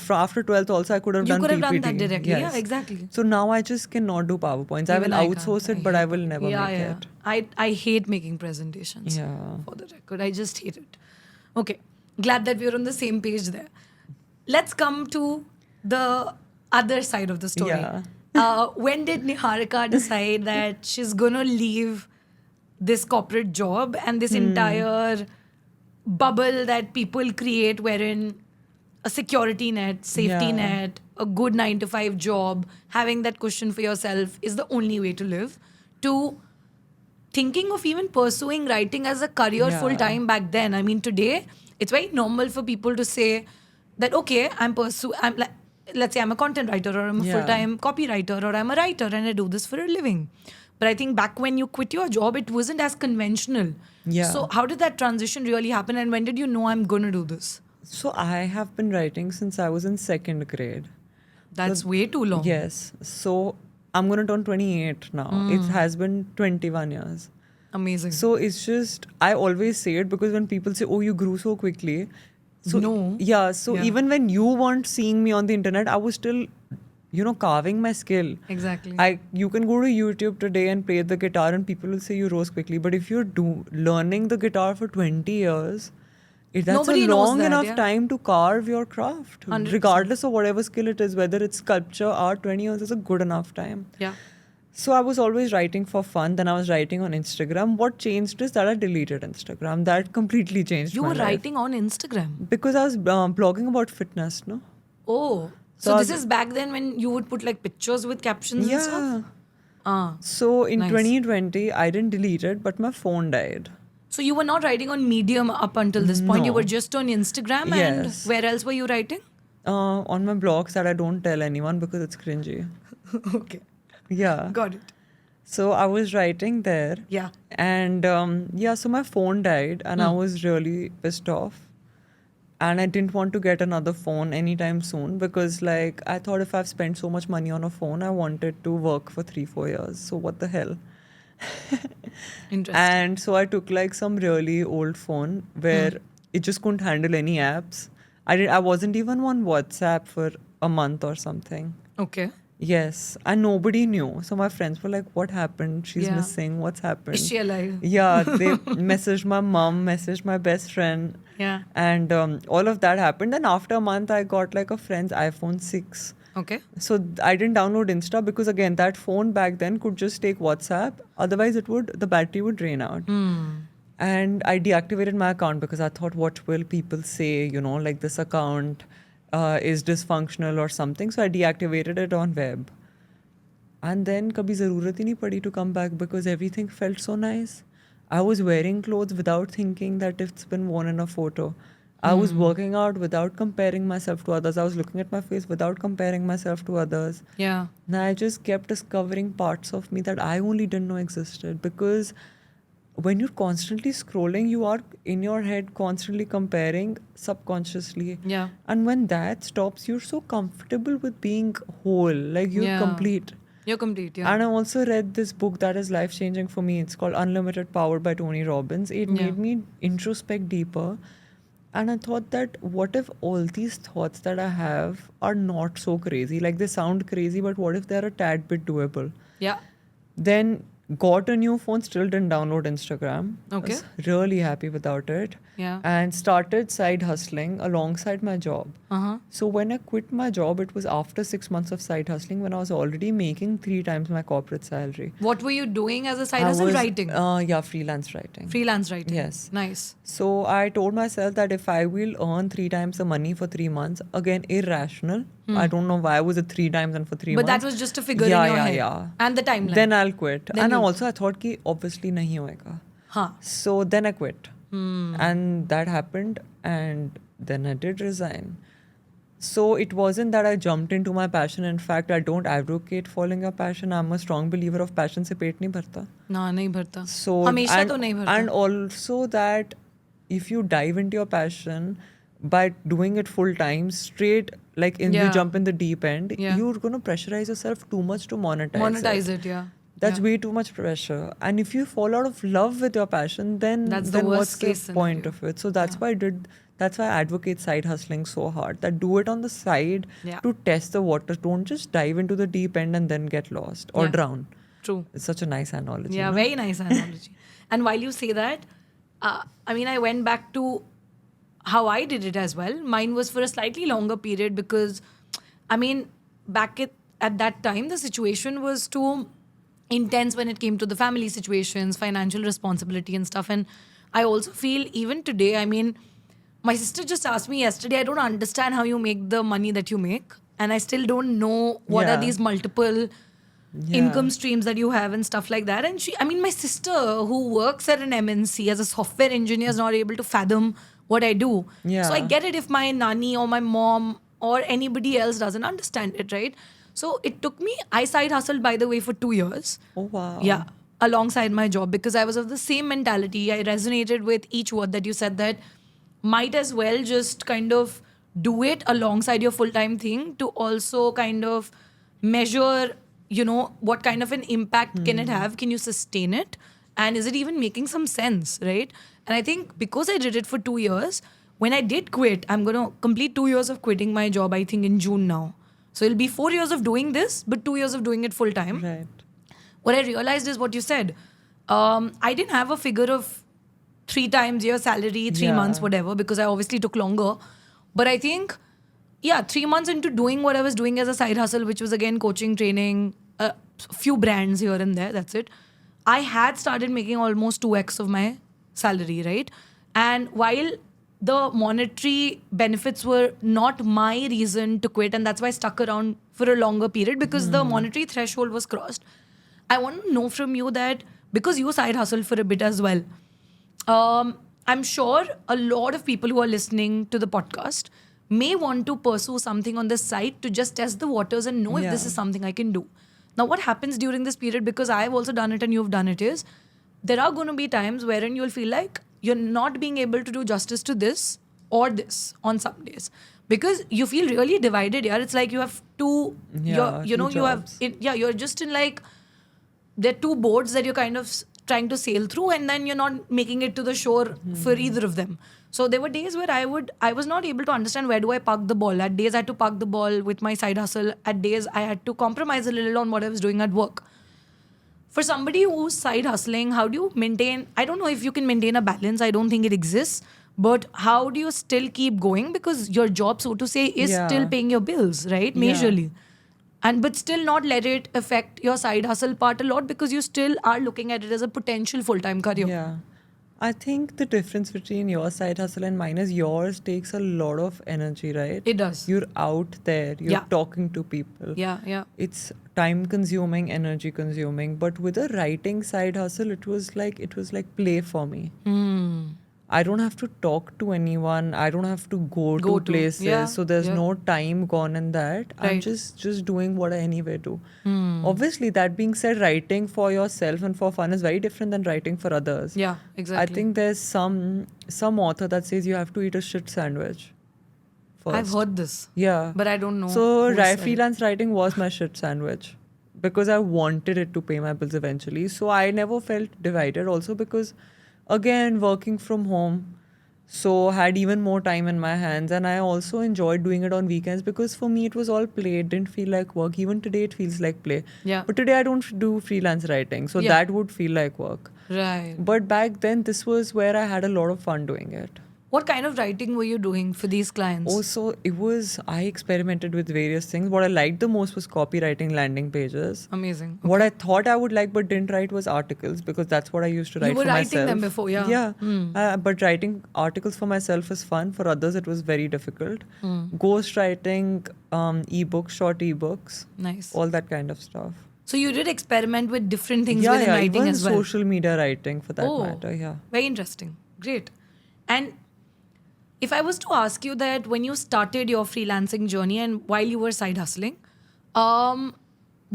After 12th also I could have You done could have done PPT. that directly. Yes. Yeah, exactly. So now I just cannot do PowerPoints. I will Even can't. outsource it, I but I hate will never yeah, make yeah. it. I hate making presentations. Yeah. For the record, I just hate it. Okay, glad that we're on the same page there. Let's come to the other side of the story. Yeah. When did Niharika decide that she's gonna leave this corporate job and this entire bubble that people create, wherein a security net, safety Yeah. net, a good 9 to 5 job, having that cushion for yourself is the only way to live, to thinking of even pursuing writing as a career Yeah. full time back then? I mean, today it's very normal for people to say that, okay, I'm like, let's say I'm a content writer, or I'm a Yeah. full time copywriter, or I'm a writer and I do this for a living. But I think back when you quit your job, it wasn't as conventional. Yeah. So how did that transition really happen, and when did you know I'm going to do this? So I have been writing since I was in second grade. That's way too long. Yes. So I'm going to turn 28 now. It has been 21 years. Amazing. So it's just, I always say it because when people say, oh, you grew so quickly. So, No. Yeah. So Yeah. even when you weren't seeing me on the internet, I was still, carving my skill. Exactly. You can go to YouTube today and play the guitar and people will say you rose quickly. But if you're learning the guitar for 20 years, that's Nobody a knows long that, enough yeah. time to carve your craft. 100%. Regardless of whatever skill it is, whether it's sculpture, art, 20 years is a good enough time. Yeah. So I was always writing for fun. Then I was writing on Instagram. What changed is that I deleted Instagram. That completely changed You my were life. writing on Instagram. Because I was blogging about fitness, no? Oh. So So I this was- is back then when you would put like pictures with captions and stuff? Yeah. Ah. So in Nice. 2020, I didn't delete it, but my phone died. So you were not writing on Medium up until this point. You No. were just on Instagram, and Yes. where else were you writing? On my blogs that I don't tell anyone because it's cringy. Okay. Yeah. Got it. So I was writing there. Yeah. And so my phone died and I was really pissed off. And I didn't want to get another phone anytime soon because like I thought if I've spent so much money on a phone, I wanted to work for 3-4 years. So what the hell? Interesting. And so I took like some really old phone where it just couldn't handle any apps. I wasn't even on WhatsApp for a month or something. Okay. Yes, and nobody knew. So my friends were like, "What happened? She's Yeah. missing. What's happened?" Is she alive? Yeah, they messaged my mom, messaged my best friend, Yeah. and all of that happened. Then after a month, I got like a friend's iPhone 6. Okay. So I didn't download Insta because again, that phone back then could just take WhatsApp. Otherwise, the battery would drain out. And I deactivated my account because I thought, what will people say? Like this account is dysfunctional or something. So I deactivated it on web. And then kabhi zarurat hi nahi padi to come back because everything felt so nice. I was wearing clothes without thinking that it's been worn in a photo. I was working out without comparing myself to others. I was looking at my face without comparing myself to others. Yeah. And I just kept discovering parts of me that I only didn't know existed because when you're constantly scrolling, you are in your head constantly comparing subconsciously. Yeah. And when that stops, you're so comfortable with being whole, like you're Yeah. complete. You're complete. Yeah. And I also read this book that is life changing for me. It's called Unlimited Power by Tony Robbins. It Yeah. made me introspect deeper. And I thought that what if all these thoughts that I have are not so crazy? Like they sound crazy, but what if they're a tad bit doable? Yeah. Then got a new phone, still didn't download Instagram. Okay. Was really happy without it. Yeah. And started side hustling alongside my job. Uh-huh. So when I quit my job, it was after 6 months of side hustling when I was already making 3 times my corporate salary. What were you doing as a side I hustle? was, Writing. Freelance writing. Freelance writing. Yes. Nice. So I told myself that if I will earn 3 times the money for 3 months, again irrational. I don't know why was it 3 times and for 3 But months. that was just a figure Yeah, in your yeah, head. yeah. And the timeline. Then I'll quit. Then And you- also I thought ki obviously nahi hoega. Huh. So then I quit. And that happened and then I did resign. So it wasn't that I jumped into my passion. In fact, I don't advocate following your passion. I'm a strong believer of passion se पेट नहीं भरता. ना नहीं भरता. So हमेशा and, तो नहीं भरता. and also that if you dive into your passion by doing it full time straight, like Yeah. you jump in the deep end, Yeah. you're going to pressurize yourself too much to Monetize it, yeah. That's Yeah. way too much pressure. And if you fall out of love with your passion, then That's the then worst what's the case point scenario. of it? So that's why I advocate side hustling so hard. That do it on the side Yeah. to test the waters. Don't just dive into the deep end and then get lost or Yeah. drown. True. It's such a nice analogy. Yeah, no? very nice analogy. And while you say that, I mean, I went back to how I did it as well. Mine was for a slightly longer period because, I mean, back at that time the situation was too intense when it came to the family situations, financial responsibility and stuff. And I also feel even today, I mean, my sister just asked me yesterday, I don't understand how you make the money that you make. And I still don't know what are Yeah. these multiple Yeah. income streams that you have and stuff like that. And I mean, my sister who works at an MNC as a software engineer is not able to fathom what I do. Yeah. So I get it if my nanny or my mom or anybody else doesn't understand it, right? So it took me, I side hustled, by the way, for 2 years. Oh wow. Yeah, alongside my job, because I was of the same mentality. I resonated with each word that you said, that might as well just kind of do it alongside your full-time thing to also kind of measure, you know, what kind of an impact can it have? Can you sustain it? And is it even making some sense, right? And I think because I did it for 2 years, when I did quit, I'm going to complete 2 years of quitting my job, I think in June now. So it'll be 4 years of doing this, but 2 years of doing it full time. Right. What I realized is what you said. I didn't have a figure of 3 times your salary, 3 Yeah. months, whatever, because I obviously took longer. But I think, yeah, 3 months into doing what I was doing as a side hustle, which was again coaching, training, a few brands here and there, that's it. I had started making almost 2x of my salary, right? And while the monetary benefits were not my reason to quit, and that's why I stuck around for a longer period, because the monetary threshold was crossed. I want to know from you that, because you side hustled for a bit as well, I'm sure a lot of people who are listening to the podcast may want to pursue something on this side to just test the waters and know if this Yeah. is something I can do. Now, what happens during this period, because I've also done it and you've done it, is there are going to be times wherein you'll feel like you're not being able to do justice to this or this on some days, because you feel really divided. Yeah, it's like you have two. Yeah, you know, two you have jobs. you're just in like, there are two boats that you're kind of trying to sail through, and then you're not making it to the shore for either of them. So there were days where I was not able to understand where do I park the ball. At days I had to park the ball with my side hustle. At days I had to compromise a little on what I was doing at work. For somebody who's side hustling, how do you maintain? I don't know if you can maintain a balance. I don't think it exists. But how do you still keep going? Because your job, so to say, is Yeah. still paying your bills, right? Yeah. Majorly. And but still not let it affect your side hustle part a lot, because you still are looking at it as a potential full-time career. Yeah. I think the difference between your side hustle and mine is yours takes a lot of energy, right? It does. You're out there, you're Yeah. talking to people. Yeah, yeah. It's time consuming, energy consuming. But with a writing side hustle, it was like play for me. I don't have to talk to anyone. I don't have to go Go to to. places. Yeah, So there's yeah. no time gone in that. I'm Right. just doing what I anyway do. Obviously, that being said, writing for yourself and for fun is very different than writing for others. Yeah, exactly. I think there's some author that says you have to eat a shit sandwich first. I've heard this, Yeah. but I don't know. So who said it. freelance writing was my shit sandwich because I wanted it to pay my bills eventually. So I never felt divided. Also because, again, working from home, so had even more time in my hands, and I also enjoyed doing it on weekends because for me it was all play. It didn't feel like work. Even today it feels like play. Yeah. But today I don't do freelance writing, so Yeah. that would feel like work. Right. But back then, this was where I had a lot of fun doing it. What kind of writing were you doing for these clients? Also, I experimented with various things. What I liked the most was copywriting landing pages. Amazing. What I thought I would like but didn't write was articles because that's what I used to write You were for writing myself. them before, yeah. Yeah. But writing articles for myself is fun. For others, it was very difficult. Ghost writing, ebooks, short ebooks, Nice. all that kind of stuff. So you did experiment with different things Yeah, within yeah. writing Even as well. social media writing for that Oh. matter. Yeah. Very interesting. Great. And if I was to ask you that when you started your freelancing journey and while you were side hustling,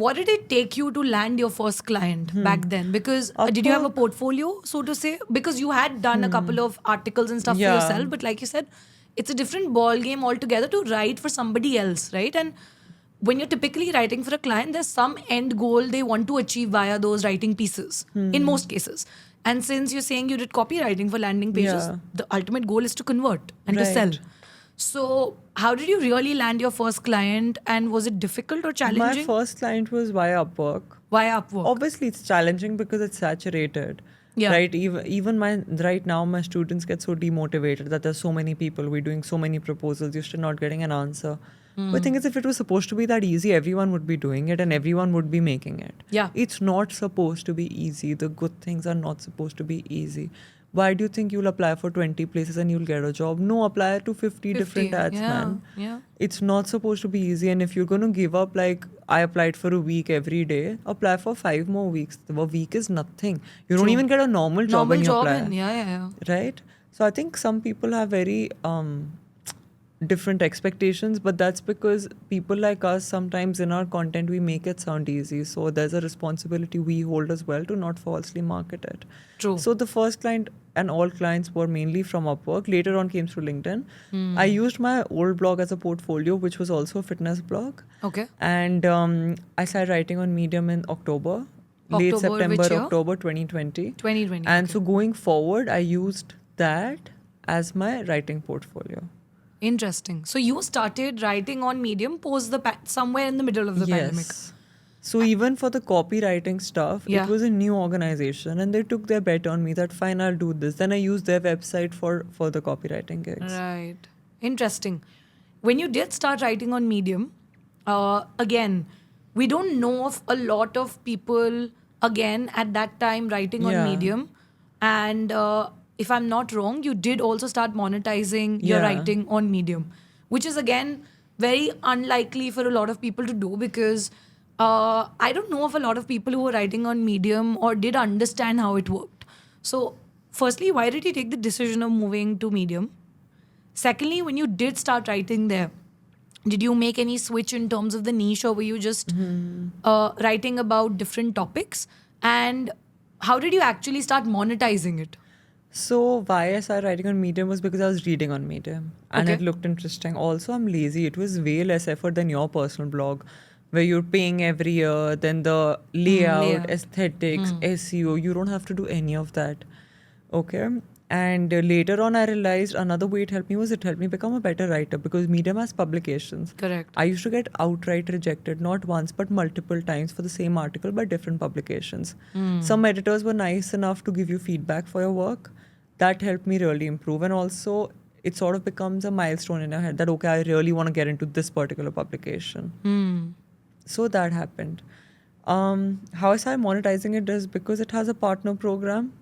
what did it take you to land your first client back then? Because did you have a portfolio, so to say? Because you had done a couple of articles and stuff Yeah. for yourself, but like you said, it's a different ball game altogether to write for somebody else, right? And when you're typically writing for a client, there's some end goal they want to achieve via those writing pieces in most cases. And since you're saying you did copywriting for landing pages, Yeah. the ultimate goal is to convert and to sell. Right. So, how did you really land your first client, and was it difficult or My challenging? first client was via Upwork. Via Upwork. Obviously, it's challenging because it's saturated. Yeah. Right. Even right now, my students get so demotivated that there's so many people. We're doing so many proposals. You're still not getting an answer. But the thing is, if it was supposed to be that easy, everyone would be doing it and everyone would be making it. Yeah. It's not supposed to be easy. The good things are not supposed to be easy. Why do you think you'll apply for 20 places and you'll get a job? No, apply to 50 different ads, man. Yeah. It's not supposed to be easy. And if you're going to give up, like I applied for a week every day, apply for 5 more weeks. A week is nothing. You don't even get a normal job when you apply. Yeah. Right? So I think some people have very different expectations, but that's because people like us, sometimes in our content, we make it sound easy. So there's a responsibility we hold as well to not falsely market it. True. So the first client and all clients were mainly from Upwork. Later on came through LinkedIn. I used my old blog as a portfolio, which was also a fitness blog. Okay. And I started writing on Medium in October, late October, September, which year? October 2020. 2020. And so going forward, I used that as my writing portfolio. Interesting. So you started writing on Medium post somewhere in the middle of the pandemic. So even for the copywriting stuff, Yeah. it was a new organization and they took their bet on me that fine, I'll do this. Then I used their website for the copywriting gigs. Right. Interesting. When you did start writing on Medium, again, we don't know of a lot of people, again, at that time writing on Yeah. Medium. And if I'm not wrong, you did also start monetizing your Yeah. writing on Medium, which is, again, very unlikely for a lot of people to do because I don't know of a lot of people who were writing on Medium or did understand how it worked. So, firstly, why did you take the decision of moving to Medium? Secondly, when you did start writing there, did you make any switch in terms of the niche or were you just writing about different topics? And how did you actually start monetizing it? So why I started writing on Medium was because I was reading on Medium and Okay. it looked interesting. Also, I'm lazy. It was way less effort than your personal blog where you're paying every year, then the layout, layout. aesthetics, SEO. You don't have to do any of that. Okay. And later on, I realized another way it helped me was it helped me become a better writer because Medium has publications. Correct. I used to get outright rejected, not once, but multiple times for the same article by different publications. Some editors were nice enough to give you feedback for your work. That helped me really improve. And also, it sort of becomes a milestone in your head that, okay, I really want to get into this particular publication. So that happened. How I started monetizing it is because it has a partner program.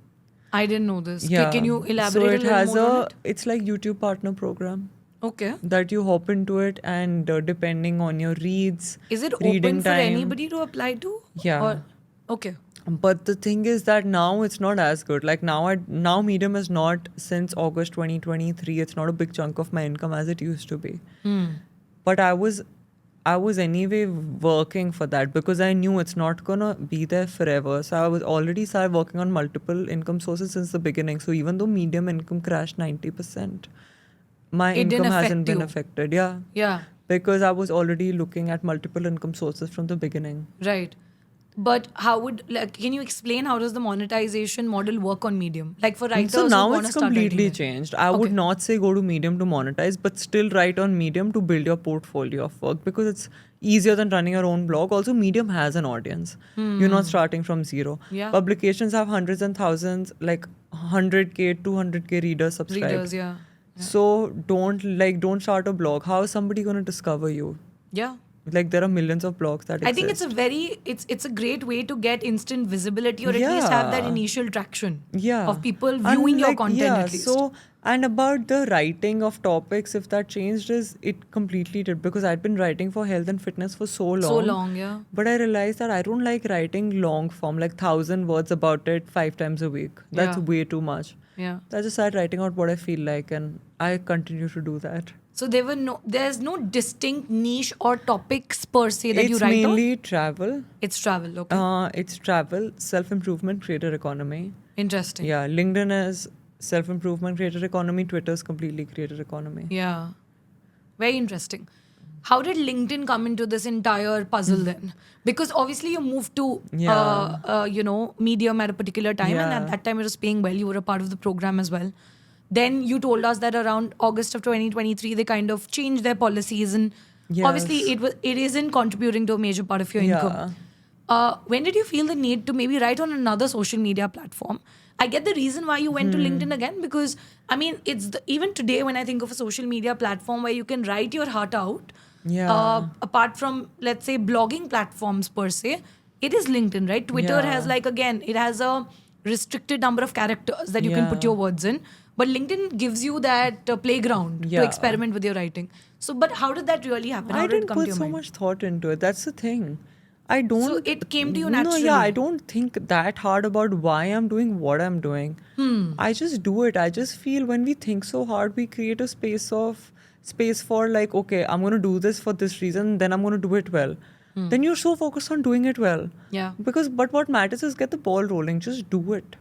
I didn't know this. Yeah. Can you elaborate so a it little has more on it? It's like YouTube partner program Okay. that you hop into it and depending on your reads, Is it reading open for time. anybody to apply to? Yeah. Or, okay. But the thing is that now it's not as good. Like now Medium is not, since August 2023, it's not a big chunk of my income as it used to be. But I was anyway working for that because I knew it's not gonna be there forever. So I was already started working on multiple income sources since the beginning. So even though Medium income crashed 90%, my It didn't income hasn't affect been you. affected. Yeah. Yeah. Because I was already looking at multiple income sources from the beginning. Right. But can you explain how does the monetization model work on Medium? Like for writers So who now want to it's start writing completely it. changed. I would Okay. not say go to Medium to monetize, but still write on Medium to build your portfolio of work because it's easier than running your own blog. Also, Medium has an audience. You're not starting from zero. Yeah. Publications have hundreds and thousands, like 100K, 200K readers subscribed. Readers, yeah. So don't start a blog. How is somebody going to discover you? Yeah. Like there are millions of blogs that exist. I think it's a great way to get instant visibility or at least have that Yeah. initial traction Yeah. of people And viewing your like, content yeah, at least. So, and about the writing of topics, if that changed, is it completely did because I'd been writing for health and fitness for so long. So long, yeah. But I realized that I don't like writing long form, like 1,000 words about it 5 times a week. That's Yeah. way too much. Yeah. So I just started writing out what I feel like, and I continue to do that. So there's no distinct niche or topics per se that you It's write on? mainly travel. It's travel, okay. It's travel, self-improvement, creator economy. Interesting. Yeah, LinkedIn is self-improvement, creator economy. Twitter's completely creator economy. Yeah. Very interesting. How did LinkedIn come into this entire puzzle then? Because obviously you moved to, Medium at a particular time, and Yeah. at that time it was paying well. You were a part of the program as well. Then you told us that around August of 2023, they kind of changed their policies, and obviously Yes. it isn't contributing to a major part of your income. When did you feel the need to maybe write on another social media platform? I get the reason why you went to LinkedIn again because, I mean, even today when I think of a social media platform where you can write your heart out, Yeah. Apart from, let's say, blogging platforms per se, it is LinkedIn, right? Twitter Yeah. has, like, again, it has a restricted number of characters that you can put Yeah. your words in, but LinkedIn gives you that playground to Yeah. experiment with your writing. So, but how did that really happen? How I did it didn't come to put your so mind? much thought into it. That's the thing. I So don't. it came to you No, yeah, I naturally. don't think that hard about why I'm doing what I'm doing. I just do it. I just feel when we think so hard, we create a space for like, okay, I'm gonna do this for this reason, then I'm gonna do it well. Then you're so focused on doing it well. Yeah. But what matters is get the ball rolling. Just do it.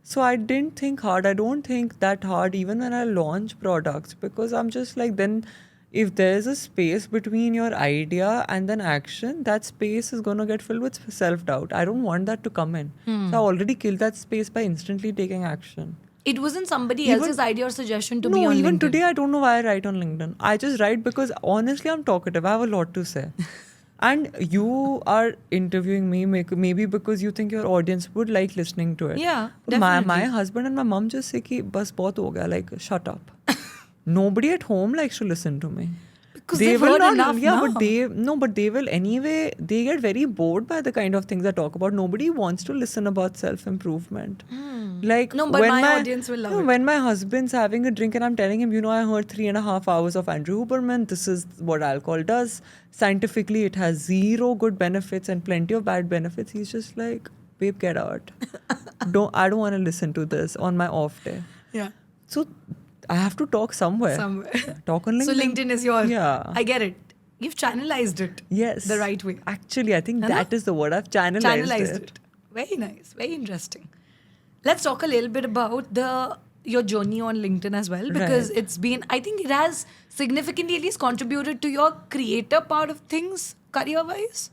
So I didn't think hard. I don't think that hard even when I launch products because I'm just like, then if there's a space between your idea and then action, that space is going to get filled with self doubt. I don't want that to come in. So I already killed that space by instantly taking action. It wasn't somebody Even- else's idea or suggestion to be No, on even LinkedIn. today, I don't know why I write on LinkedIn. I just write because honestly, I'm talkative. I have a lot to say. And you are interviewing me maybe because you think your audience would like listening to it. Yeah, But my definitely. husband and my mom just say ki bas bahut ho gaya, like shut up. Nobody at home likes to listen to me. Because They they've will heard not, enough yeah, now. but they will anyway. They get very bored by the kind of things I talk about. Nobody wants to listen about self improvement. Like No, but when my audience will love it. When my husband's having a drink and I'm telling him, I heard 3.5 hours of Andrew Huberman. This is what alcohol does. Scientifically, it has zero good benefits and plenty of bad benefits. He's just like, babe, get out. I don't want to listen to this on my off day. Yeah. So I have to talk somewhere. Somewhere. Talk on LinkedIn. So LinkedIn is your. Yeah. I get it. You've channelized it. Yes. The right way. Actually, I think Hai that na? is the word. I've channelized it. Very nice. Very interesting. Let's talk a little bit about your journey on LinkedIn as well, because Right. it's been, I think it has significantly at least contributed to your creator part of things career-wise.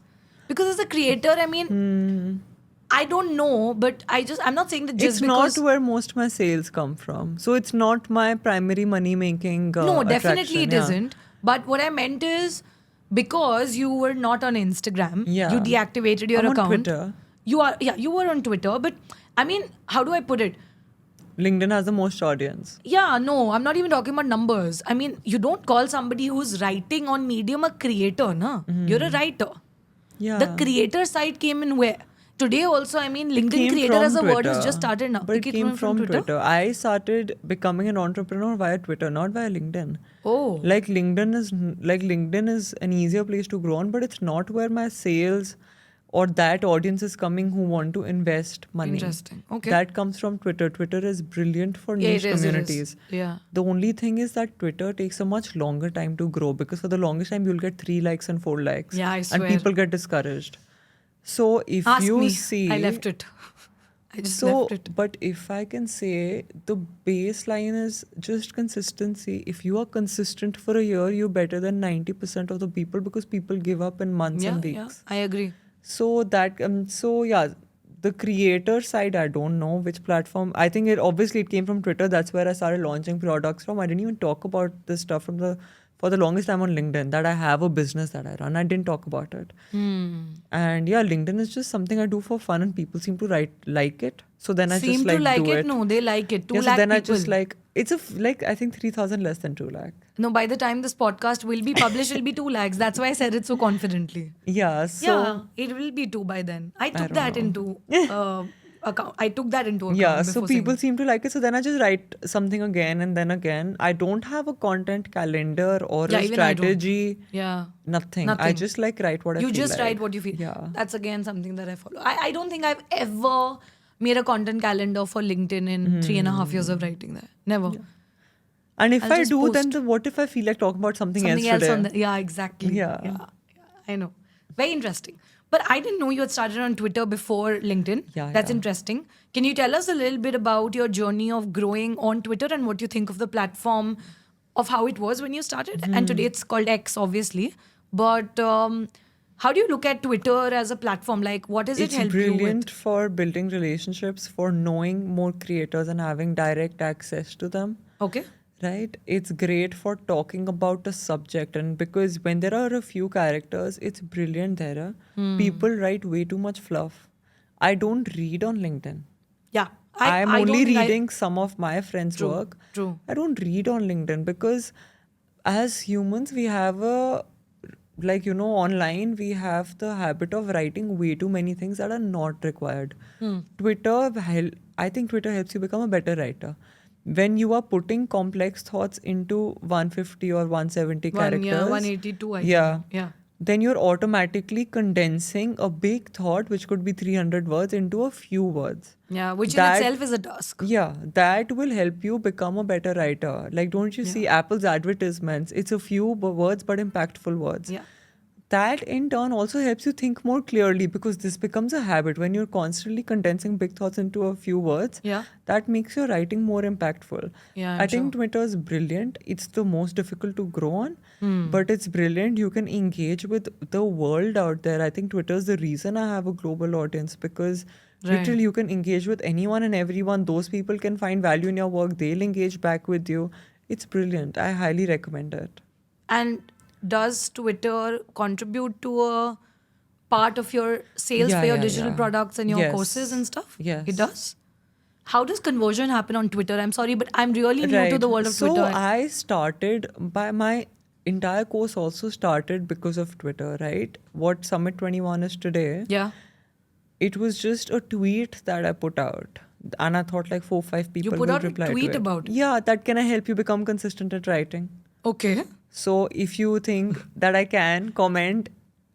Because as a creator, I mean, I don't know, but I'm not saying that just It's because. not where most of my sales come from. So it's not my primary money making. No, definitely it yeah. isn't. But what I meant is, because you were not on Instagram, Yeah. you deactivated your I'm on account. Twitter. You were on Twitter, but I mean, how do I put it? LinkedIn has the most audience. Yeah, no, I'm not even talking about numbers. I mean, you don't call somebody who's writing on Medium a creator, na? You're a writer. Yeah. The creator side came in where? Today also, I mean, LinkedIn Came creator from as a word has Twitter. just started now. But it came from Twitter. I started becoming an entrepreneur via Twitter, not via LinkedIn. Oh. Like LinkedIn is an easier place to grow on, but it's not where my sales or that audience is coming who want to invest money. Interesting. Okay. That comes from Twitter. Twitter is brilliant for Yeah, niche it is, it is. communities. Yeah. The only thing is that Twitter takes a much longer time to grow because for the longest time you'll get 3 likes and 4 likes. Yeah, I And swear. people get discouraged. So if Ask you me. see, I left it. I just so, left it. but if I can say the baseline is just consistency. If you are consistent for a year, you're better than 90% of the people because people give up in months Yeah, and yeah, weeks. I agree. So the creator side, I don't know which platform. I think it came from Twitter. That's where I started launching products from. I didn't even talk about this stuff for the longest time on LinkedIn that I have a business that I run. I didn't talk about it. And yeah, LinkedIn is just something I do for fun and people seem to like it. So then I Seem just to like like do it. No, they like it. 2 Yeah, so lakh then people. I just like, it's I think 3,000 less than 2 lakh. No, by the time this podcast will be published, it'll be 2 lakhs. That's why I said it so confidently. Yeah, so. Yeah, it will be 2 by then. I took don't that know. into account. I took that into account. Yeah, so before saying people it. seem to like it. So then I just write something again and then again. I don't have a content calendar or Yeah, a even I don't. strategy. Yeah. Nothing. I Nothing. just like write what I feel You just like. write what you feel. Yeah. That's again something that I follow. I don't think I've ever made a content calendar for LinkedIn in 3.5 years of writing there. Never. And if I'll I just do, then post. what if I feel like talking about something Something else else today? on the. Yeah, exactly. Yeah. I know. Very interesting. But I didn't know you had started on Twitter before LinkedIn. Yeah, That's yeah. interesting. Can you tell us a little bit about your journey of growing on Twitter and what you think of the platform, of how it was when you started? And today it's called X, obviously. But how do you look at Twitter as a platform? Like, what does it It's help you brilliant with? for building relationships, for knowing more creators and having direct access to them. Okay. Right? It's great for talking about a subject. And because when there are a few characters, it's brilliant there. People write way too much fluff. I don't read on LinkedIn. Yeah. I'm I don't only think reading some of my friends' True, work. true. I don't read on LinkedIn because as humans, we have a like, you know, online we have the habit of writing way too many things that are not required. I think Twitter helps you become a better writer. When you are putting complex thoughts into 150 or 170 characters, 182, I yeah, think. Yeah. then you're automatically condensing a big thought, which could be 300 words, into a few words. Yeah, which That- in itself is a task. Yeah, that will help you become a better writer. Like, don't you see Apple's advertisements? It's a few words, but impactful words. Yeah. That in turn also helps you think more clearly, because this becomes a habit. When you're constantly condensing big thoughts into a few words, Yeah. that makes your writing more impactful. Yeah, I I'm think sure. Twitter is brilliant. It's the most difficult to grow on, Hmm. but it's brilliant. You can engage with the world out there. I think Twitter is the reason I have a global audience, because Right. literally you can engage with anyone and everyone. Those people can find value in your work. They'll engage back with you. It's brilliant. I highly recommend it. And does Twitter contribute to a part of your sales Yeah, for your yeah, digital yeah. products and your Yes. courses and stuff? Yes. It does? How does conversion happen on Twitter? I'm sorry, but I'm really new to the world of so Twitter. I started by my entire course also started because of Twitter, right? What Summit 21 is today, Yeah. it was just a tweet that I put out. And I thought like 4-5 people put will out a reply tweet to it. about it? Yeah, that can I help you become consistent at writing. Okay. So if you think that I can, comment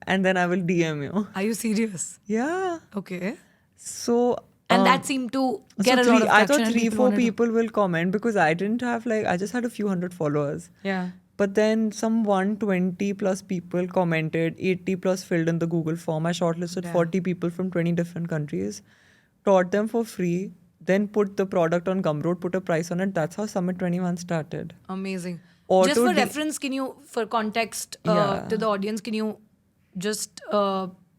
and then I will DM you. Are you serious? Yeah. Okay. So And that seemed to get a so lot of I traction. thought and 3-4 wanted to- people will comment, because I didn't have like, I just had a few hundred followers. Yeah. But then some 120 plus people commented, 80 plus filled in the Google form. I shortlisted Yeah. 40 people from 20 different countries, taught them for free, then put the product on Gumroad, put a price on it. That's how Summit 21 started. Amazing. Auto Just for de- reference, can you, for context Yeah. to the audience, can you just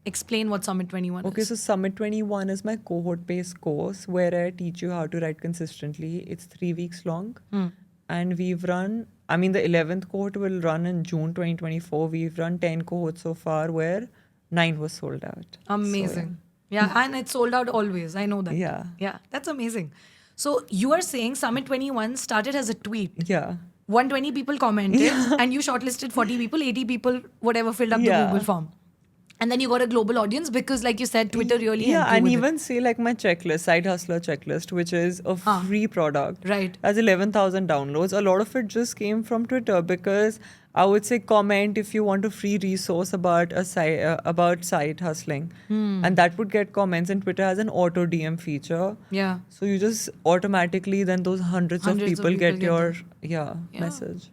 explain what Summit 21 Okay, is? so Summit 21 is my cohort based course where I teach you how to write consistently. It's 3 weeks long. And we've run, I mean, the 11th cohort will run in June 2024. We've run 10 cohorts so far, where 9 was sold out. So, Amazing. Yeah, and it's sold out always. I know that. Yeah. Yeah, that's amazing. So you are saying Summit 21 started as a tweet. Yeah. 120 people commented and you shortlisted 40 people, 80 people, whatever, filled up the Yeah. Google form. And then you got a global audience because, like you said, Twitter really Yeah, helped you and with even say like my checklist, Side Hustler checklist, which is a free product. Right. Has 11,000 downloads. A lot of it just came from Twitter, because I would say comment if you want a free resource about a about side hustling, and that would get comments. And Twitter has an auto DM feature. Yeah. So you just automatically, then those hundreds of Hundreds of people people get get your Yeah. message.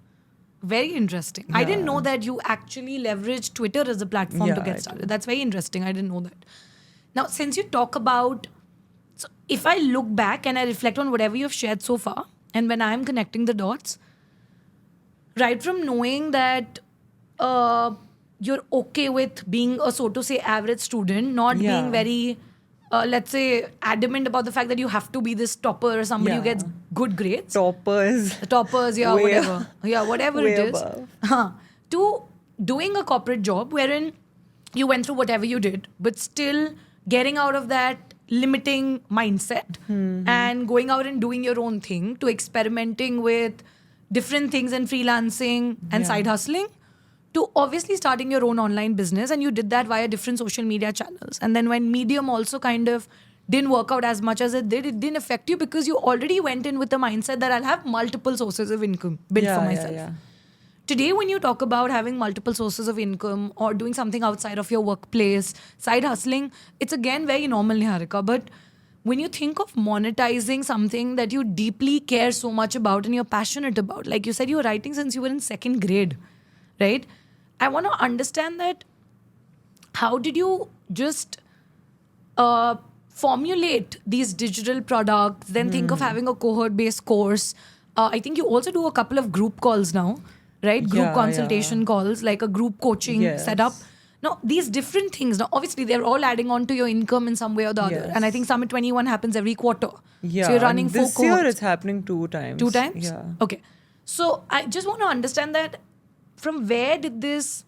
Very interesting. I didn't Yeah. know that you actually leveraged Twitter as a platform to Yeah, I get started. That's very interesting. I didn't know that. Now, since you talk about, so if I look back and I reflect on whatever you've shared so far, and when I'm connecting the dots, right from knowing that you're okay with being a, so to say, average student, not Yeah. being very, let's say, adamant about the fact that you have to be this topper or somebody who Yeah. gets good grades. Toppers. The toppers, yeah, Way- whatever. Yeah, whatever way it is. above. To doing a corporate job wherein you went through whatever you did, but still getting out of that limiting mindset and going out and doing your own thing, to experimenting with different things and freelancing and Yeah. side hustling, to obviously starting your own online business. And you did that via different social media channels. And then when Medium also kind of didn't work out as much as it didn't affect you because you already went in with the mindset that I'll have multiple sources of income built for myself. Yeah. Today, when you talk about having multiple sources of income or doing something outside of your workplace, side hustling, it's again very normal, Niharika. But when you think of monetizing something that you deeply care so much about and you're passionate about, like you said, you were writing since you were in 2nd grade, right? I want to understand that. How did you just formulate these digital products, then think of having a cohort-based course? I think you also do a couple of group calls now, right? Group Yeah, consultation calls, like a group coaching Yes. setup. Now, these different things, now obviously they're all adding on to your income in some way or the other. Yes. And I think Summit 21 happens every quarter. Yeah. So you're running and 4 this year cohorts. it's happening 2 times. 2 times? Yeah. Okay. So I just want to understand that from where did this,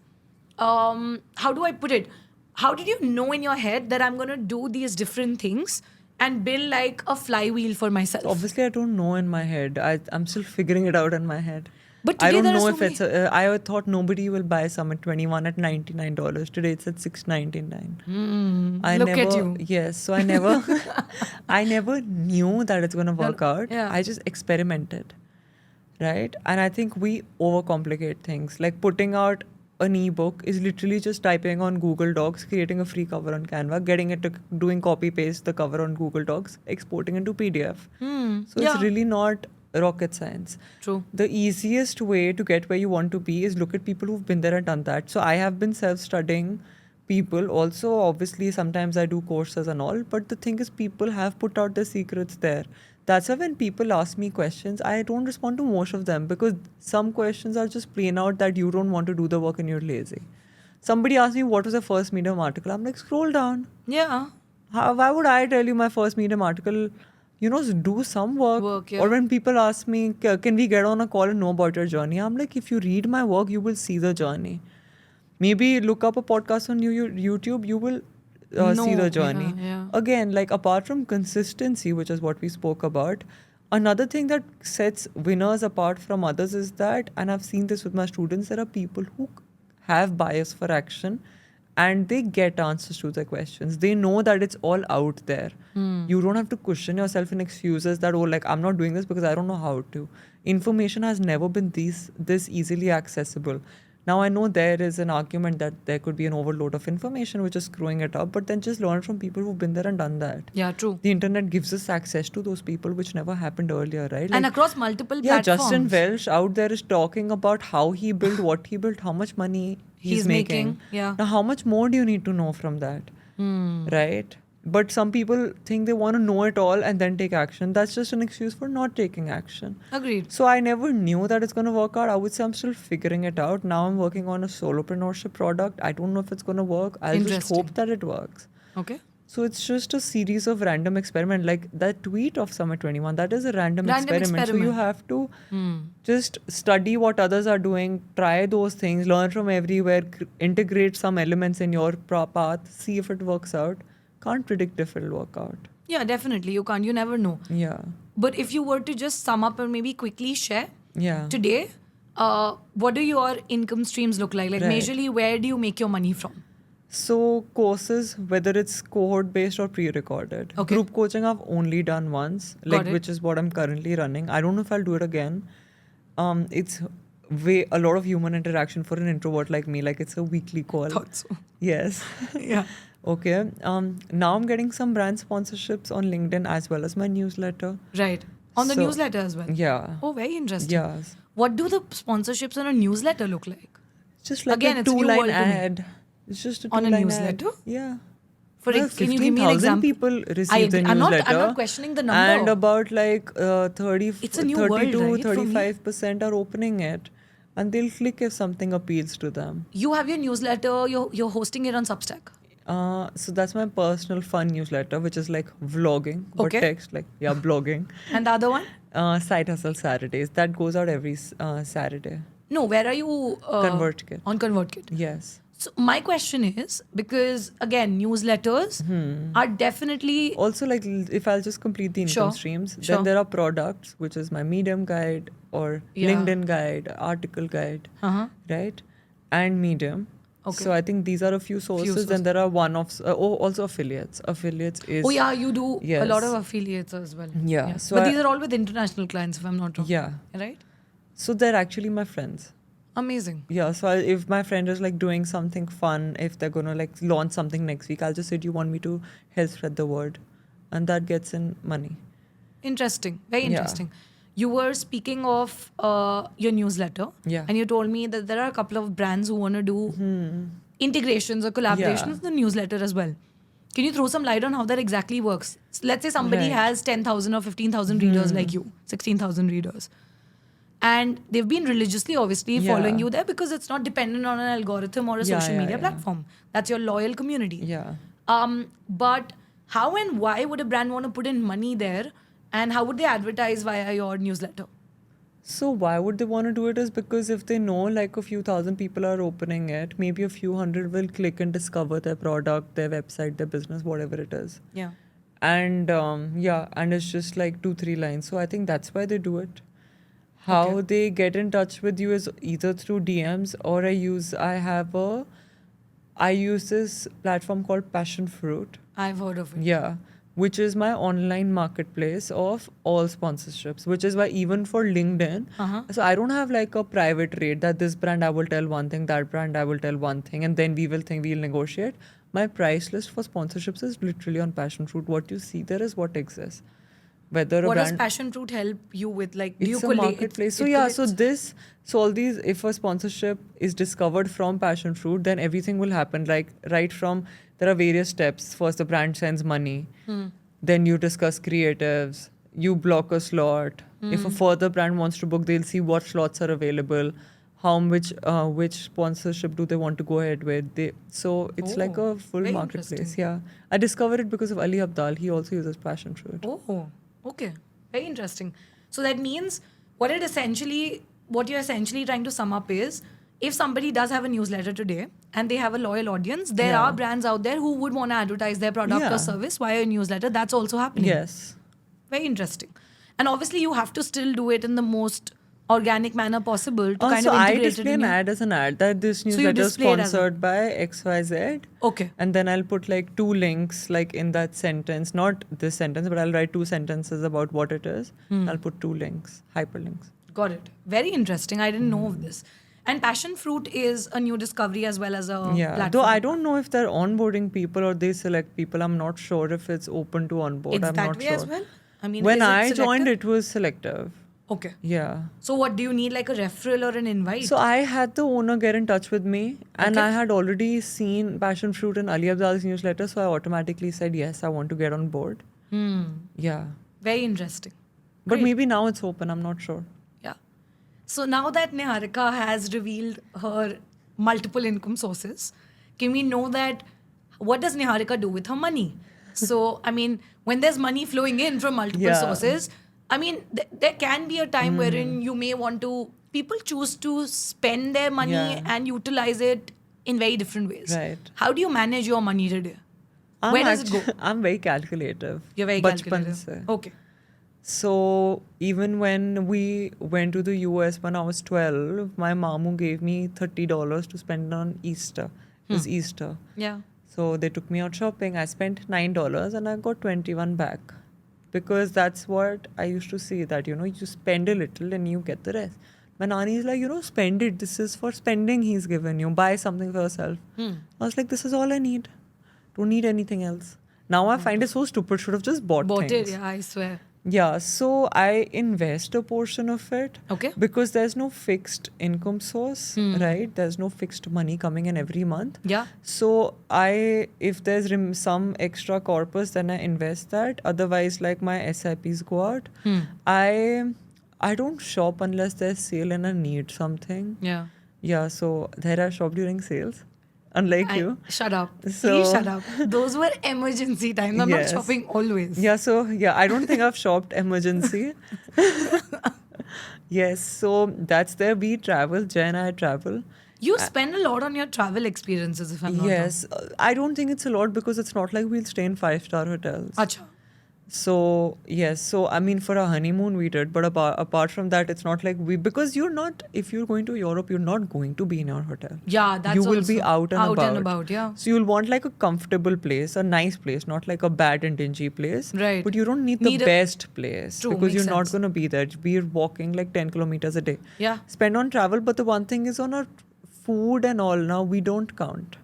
how do I put it? How did you know in your head that I'm going to do these different things and build like a flywheel for myself? Obviously, I don't know in my head. I'm still figuring it out in my head. But I today don't there are know so if many- it's. I thought nobody will buy Summit 21 at $99. Today it's at $699. I look never. at you. Yes, so I never. I never knew that it's gonna work out. yeah. I just experimented, right? And I think we overcomplicate things. Like putting out an ebook is literally just typing on Google Docs, creating a free cover on Canva, getting it to doing copy paste the cover on Google Docs, exporting into PDF. So it's Yeah. really not rocket science. True. The easiest way to get where you want to be is look at people who've been there and done that. So I have been self-studying people. Also, obviously, sometimes I do courses and all. But the thing is, people have put out their secrets there. That's why when people ask me questions, I don't respond to most of them because some questions are just plain out that you don't want to do the work and you're lazy. Somebody asked me what was the first Medium article. I'm like, scroll down. Yeah. Why would I tell you my first Medium article? You know, do some work. Yeah. Or when people ask me, can we get on a call and know about your journey? I'm like, if you read my work, you will see the journey. Maybe look up a podcast on YouTube, you will see No, the journey. yeah. Again, like apart from consistency, which is what we spoke about, another thing that sets winners apart from others is that, and I've seen this with my students, there are people who have bias for action and they get answers to their questions. They know that it's all out there. You don't have to cushion yourself in excuses that, oh, like, I'm not doing this because I don't know how to. Information has never been this easily accessible. Now, I know there is an argument that there could be an overload of information which is screwing it up, but then just learn from people who've been there and done that. Yeah, true. The internet gives us access to those people which never happened earlier, right? And across multiple yeah, platforms. Justin Welsh out there is talking about how he built, what he built, how much money he's making. Yeah. Now, how much more do you need to know from that? Right? But some people think they want to know it all and then take action. That's just an excuse for not taking action. Agreed. So I never knew that it's going to work out. I would say I'm still figuring it out. Now I'm working on a solopreneurship product. I don't know if it's going to work. I'll just Interesting. hope that it works. Okay. So it's just a series of random experiment. Like that tweet of Summit 21, that is a random experiment. So you have to just study what others are doing, try those things, learn from everywhere, integrate some elements in your path, see if it works out. Can't predict if it'll work out. Yeah, definitely. You can't. You never know. Yeah. But if you were to just sum up and maybe quickly share Yeah. today, what do your income streams look like? Like Right. majorly, where do you make your money from? So courses, whether it's cohort based or pre-recorded. Okay. Group coaching I've only done once, Got it. which is what I'm currently running. I don't know if I'll do it again. It's a lot of human interaction for an introvert like me. Like it's a weekly call. Thought so. Yes. Yeah. Okay. Now I'm getting some brand sponsorships on LinkedIn as well as my newsletter. Right. On the So- newsletter as well. Yeah. Oh, very interesting. Yeah. What do the sponsorships on a newsletter look like? Just like Again, a it's a new 2-line world to me. ad. It's just a On a 2-line newsletter? ad. Yeah. For Well, can you give me an 15,000 example? people receive I the agree. newsletter. I'm not questioning the number. And about like 30 It's a new world, 30 to right, for me? 35% are opening it. And they'll click if something appeals to them. You have your newsletter, you're hosting it on Substack. So that's my personal fun newsletter, which is like vlogging, but Okay. text, like, yeah, blogging. And the other one? Side Hustle Saturdays. That goes out every Saturday. No, where are you? ConvertKit. On ConvertKit. Yes. So my question is, because again, newsletters are definitely Also, like, if I'll just complete the income Sure. streams, Sure. then there are products, which is my Medium guide or Yeah. LinkedIn guide, article guide, right? And Medium. Okay. So I think these are a few sources. sources. Then there are one-offs. Also affiliates. Affiliates is. oh yeah, you do a Yes. lot of affiliates as well. Yeah, so but I- these are all with international clients, if I'm not wrong. Yeah. Right? So they're actually my friends. Amazing. Yeah. So if my friend is like doing something fun, if they're gonna like launch something next week, I'll just say, "Do you want me to help spread the word?" And that gets in money. Interesting. Very Yeah. interesting. You were speaking of your newsletter. Yeah. And you told me that there are a couple of brands who want to do integrations or collaborations Yeah. in the newsletter as well. Can you throw some light on how that exactly works? Let's say somebody Right. has 10,000 or 15,000 readers like you, 16,000 readers. And they've been religiously, obviously, Yeah. following you there because it's not dependent on an algorithm or a Yeah, social yeah, media yeah. platform. That's your loyal community. Yeah. But how and why would a brand want to put in money there? And how would they advertise via your newsletter? So why would they want to do it is because if they know like a few thousand people are opening it, maybe a few hundred will click and discover their product, their website, their business, whatever it is. Yeah. And and it's just like 2-3 lines. So I think that's why they do it. How Okay. they get in touch with you is either through DMs or I use this platform called Passion Fruit. I've heard of it. Yeah, which is my online marketplace of all sponsorships, which is why even for LinkedIn, Uh-huh. so I don't have like a private rate that this brand I will tell one thing, that brand I will tell one thing, and then we'll negotiate. My price list for sponsorships is literally on Passion Fruit. What you see there is what exists. Whether a What does brand Passion Fruit help you with? Like, do you it's a collate? marketplace. So it yeah, collates? so all these, if a sponsorship is discovered from Passion Fruit, then everything will happen. Like right from there are various steps. First, the brand sends money. Then you discuss creatives. You block a slot. If a further brand wants to book, they'll see what slots are available. Which sponsorship do they want to go ahead with? So it's like Oh, a full very marketplace. interesting. Yeah, I discovered it because of Ali Abdal. He also uses Passion Fruit. Oh, okay. Very interesting. So that means what you're essentially trying to sum up is, if somebody does have a newsletter today and they have a loyal audience, there Yeah. are brands out there who would want to advertise their product Yeah. or service via a newsletter. That's also happening. Yes. Very interesting. And obviously you have to still do it in the most organic manner possible to kind So of I integrate display it in an your... ad as an ad that this you newsletter is display it as a- sponsored by XYZ. Okay. And then I'll put like 2 links like in that sentence, not this sentence, but I'll write 2 sentences about what it is. I'll put 2 links, hyperlinks. Got it. Very interesting. I didn't know of this. And Passion Fruit is a new discovery as well as a Yeah. platform. Though I don't know if they're onboarding people or they select people. I'm not sure if it's open to onboard. It's I'm that not way sure. as well? I mean, When is it I joined, selective? it was selective. Okay. Yeah. So what, do you need like a referral or an invite? So I had the owner get in touch with me, and Okay. I had already seen Passion Fruit in Ali Abdal's newsletter, so I automatically said yes, I want to get on board. Yeah, Very interesting. but Great. maybe now it's open. I'm not sure. Yeah. So now that Niharika has revealed her multiple income sources, can we know that what does Niharika do with her money? So, I mean, when there's money flowing in from multiple Yeah. sources, I mean, there can be a time wherein you may want to, people choose to spend their money Yeah. and utilize it in very different ways. Right. How do you manage your money today? Where does it go? I'm very calculative. You're very Bachpan calculative. se. Okay. So even when we went to the US when I was 12, my mamu gave me $30 to spend on Easter. It was Easter. Yeah. So they took me out shopping. I spent $9 and I got 21 back. Because that's what I used to see, that, you spend a little and you get the rest. My nanny is like, spend it. This is for spending he's given you. Buy something for yourself. I was like, this is all I need. Don't need anything else. Now I find it so stupid. Should have just bought Bought things. it, yeah, I swear. Yeah, so I invest a portion of it. Okay. Because there's no fixed income source, right? There's no fixed money coming in every month. Yeah. So if there's some extra corpus, then I invest that. Otherwise, like my SIPs go out. I don't shop unless there's sale and I need something. Yeah. Yeah, so there I shop during sales. Unlike you. Shut up. So- Please shut up. Those were emergency times. I'm Yes. not shopping always. Yeah, so I don't think I've shopped emergency. Yes, so that's there. We travel, Jay and I travel. You spend a lot on your travel experiences, if I'm not Yes, I don't think it's a lot because it's not like we'll stay in 5-star hotels. wrong. Acha. So yes, so I mean for a honeymoon we did, but apart from that, it's not like because if you're going to Europe, you're not going to be in your hotel. Yeah, that's You will be also out and about, yeah. So you'll want like a comfortable place, a nice place, not like a bad and dingy place. Right. But you don't need the Need a- best place True, because makes you're not sense. going to be there. We're walking like 10 kilometers a day. Yeah. Spend on travel, but the one thing is on our food and all now, we don't count.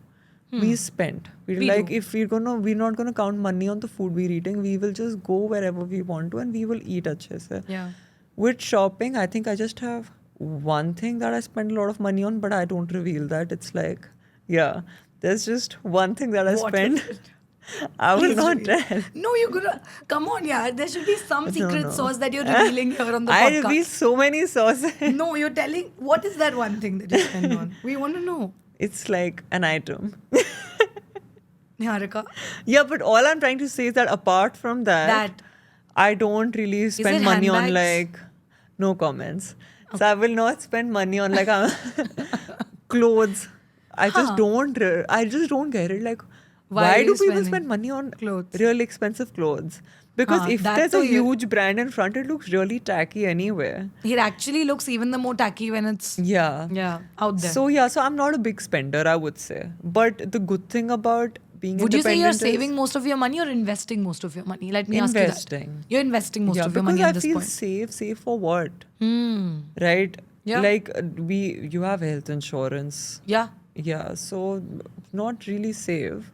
We spend. We're We like, do. if we're not gonna count money on the food we're eating. We will just go wherever we want to and we will eat अच्छे से. Yeah. With shopping, I think I just have one thing that I spend a lot of money on, but I don't reveal that. It's like, yeah, there's just one thing that I What spend. is it? I will Please not reveal. tell. No, you're gonna come on, yeah. There should be some secret no. sauce that you're revealing here on the I podcast. reveal so many sauces. No, you're telling what is that one thing that you spend on? We want to know. It's like an item. Niharika. Yeah, but all I'm trying to say is that apart from that, I don't really spend it money on handbags? like no comments. So I will not spend money on like clothes. I just don't get it. Like, Why are do you people spending spend money on clothes? really expensive clothes? Because if that there's to a you- huge brand in front, it looks really tacky anyway. It actually looks even the more tacky when it's Yeah. out there. So I'm not a big spender, I would say. But the good thing about being Would you say you're independent saving is most of your money or investing most of your money? Let me ask you that. investing. You're investing most Yeah, of your because money I at this feel point. safe for what? Hmm. Right? Yeah. Like you have health insurance. Yeah. Yeah, so not really safe.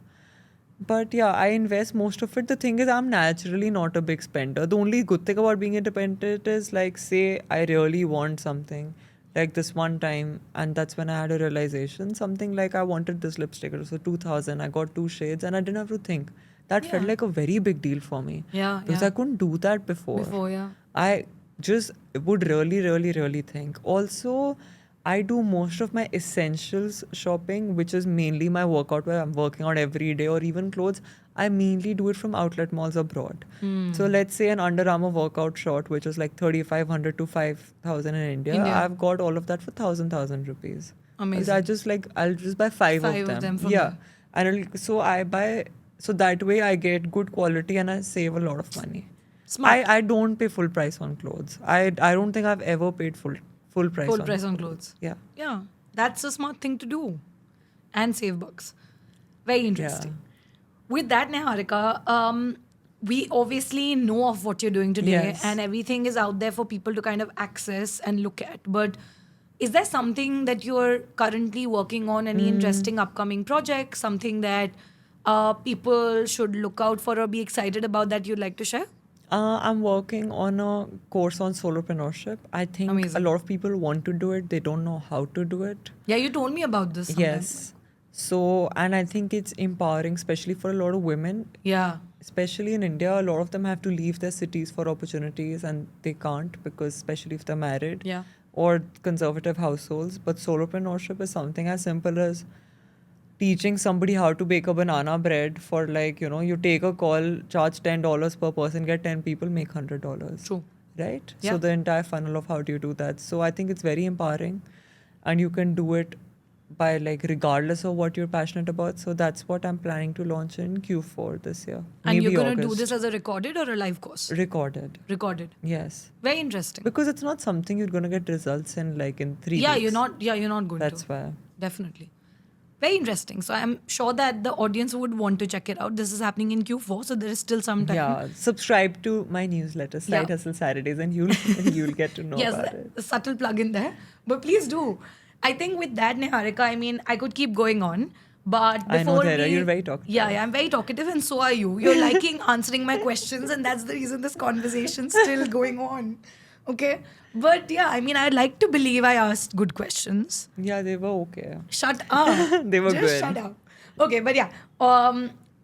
But yeah, I invest most of it. The thing is, I'm naturally not a big spender. The only good thing about being independent is, like, say, I really want something, like this one time, and that's when I had a realization. Something like I wanted this lipstick. It was for 2000. I got 2 shades, and I didn't have to think. That felt Yeah. like a very big deal for me. Yeah, Because yeah. I couldn't do that before. Before, yeah. I just would really think. Also, I do most of my essentials shopping, which is mainly my workout where I'm working out every day, or even clothes. I mainly do it from outlet malls abroad. So let's say an Under Armour workout short, which is like 3,500 to 5,000 in India. I've got all of that for 1,000 rupees. Amazing. I'll just buy five Five of of them them. from Yeah. there. And so I buy, so that way I get good quality and I save a lot of money. Smart. I don't pay full price on clothes. I don't think I've ever paid full price Full on price on clothes. Yeah. Yeah. That's a smart thing to do. And save bucks. Very interesting. With that, Niharika, we obviously know of what you're doing today, Yes. and everything is out there for people to kind of access and look at. But is there something that you're currently working on? Any interesting upcoming project? Something that people should look out for or be excited about that you'd like to share? I'm working on a course on solopreneurship. I think Amazing. a lot of people want to do it. They don't know how to do it. Yeah, you told me about this. Sometime Yes. So, and I think it's empowering, especially for a lot of women. Yeah. Especially in India, a lot of them have to leave their cities for opportunities and they can't, because especially if they're married Yeah. or conservative households. But solopreneurship is something as simple as teaching somebody how to bake a banana bread for, like, you take a call, charge $10 per person, get 10 people, make $100. True. Right? Yeah. So the entire funnel of how do you do that. So I think it's very empowering, and you can do it by, like, regardless of what you're passionate about. So that's what I'm planning to launch in Q4 this year. And Maybe you're going to do August. this as a recorded or a live course? Recorded. Recorded. Yes. Very interesting. Because it's not something you're going to get results in, like, in 3 Yeah, weeks. you're not going That's to. why. Definitely. Very interesting. So I'm sure that the audience would want to check it out. This is happening in Q4, so there is still some time. Yeah, subscribe to my newsletter, Side Yeah. Hustle Saturdays, and you'll get to know Yes, about it. a subtle plug in there. But please do. I think with that, Niharika, I mean, I could keep going on. But I know, before Dhera, we, you're very talkative. Yeah, I'm very talkative, and so are you. You're liking answering my questions, and that's the reason this conversation's still going on. Okay? But yeah, I mean, I'd like to believe I asked good questions. Yeah, they were okay. Shut up. They were Just good. shut up. Okay, but yeah.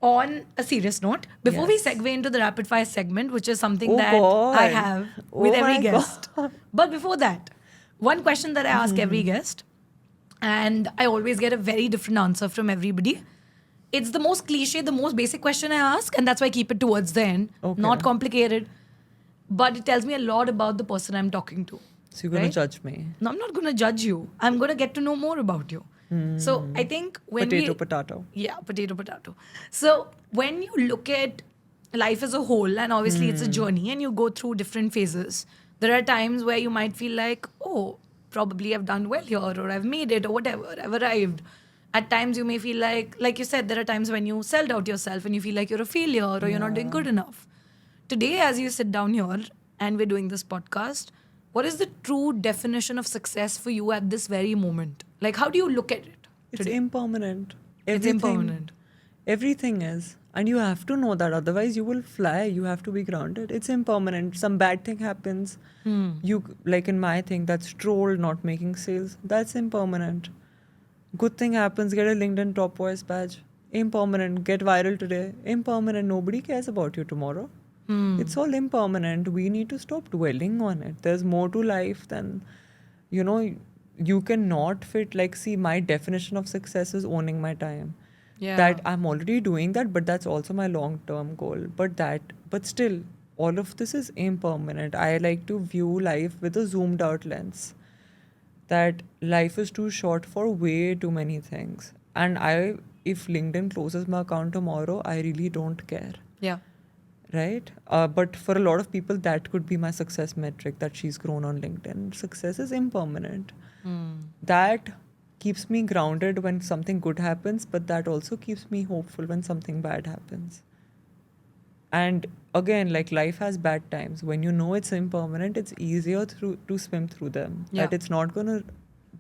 On a serious note, before we Yes. segue into the rapid fire segment, which is something Oh that God. I have with Oh every my guest. But before that, one question that I ask every guest, and I always get a very different answer from everybody. It's the most cliche, the most basic question I ask, and that's why I keep it towards the end. Okay. Not complicated, but it tells me a lot about the person I'm talking to. So you're going Right? to judge me. No, I'm not going to judge you. I'm going to get to know more about you. So I think when Potato. yeah, potato. So when you look at life as a whole, and obviously it's a journey and you go through different phases, there are times where you might feel like, oh, probably I've done well here, or I've made it, or whatever, I've arrived. At times you may feel like you said, there are times when you sell out yourself and you feel like you're a failure or you're not doing good enough. Today, as you sit down here and we're doing this podcast, what is the true definition of success for you at this very moment? Like, how do you look at it It's today? impermanent. It's impermanent. Everything is. And you have to know that. Otherwise, you will fly. You have to be grounded. It's impermanent. Some bad thing happens. You, like in my thing, that's troll, not making sales. That's impermanent. Good thing happens. Get a LinkedIn top voice badge. Impermanent. Get viral today. Impermanent. Nobody cares about you tomorrow. It's all impermanent. We need to stop dwelling on it. There's more to life than, you cannot fit, like, see, my definition of success is owning my time. Yeah. That I'm already doing that, but that's also my long-term goal. But still, all of this is impermanent. I like to view life with a zoomed out lens. That life is too short for way too many things. And if LinkedIn closes my account tomorrow, I really don't care. Yeah. Right? But for a lot of people, that could be my success metric, that she's grown on LinkedIn. Success is impermanent. That keeps me grounded when something good happens, but that also keeps me hopeful when something bad happens. And again, like life has bad times. When you know it's impermanent, it's easier to swim through them. Yeah. That it's not going to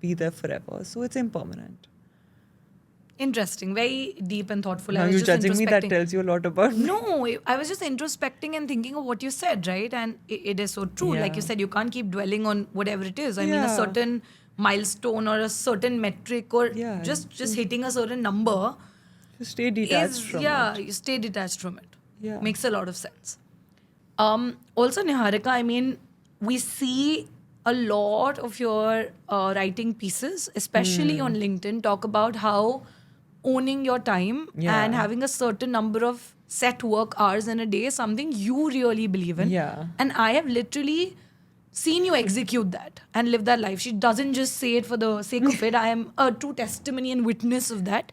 be there forever. So it's impermanent. Interesting. Very deep and thoughtful. Now I was you're just judging me, that introspecting. tells you a lot about me. No, I was just introspecting and thinking of what you said, right? And it is so true. Like you Yeah. said, you can't keep dwelling on whatever it is. I mean, a Yeah. certain milestone or a certain metric or Yeah. just hitting a certain number Just stay detached from it. you stay detached from it. Yeah. Makes a lot of sense. Also, Niharika, I mean, we see a lot of your writing pieces, especially on LinkedIn, talk about how owning your time Yeah. and having a certain number of set work hours in a day is something you really believe in. Yeah. And I have literally seen you execute that and live that life. She doesn't just say it for the sake of it. I am a true testimony and witness of that.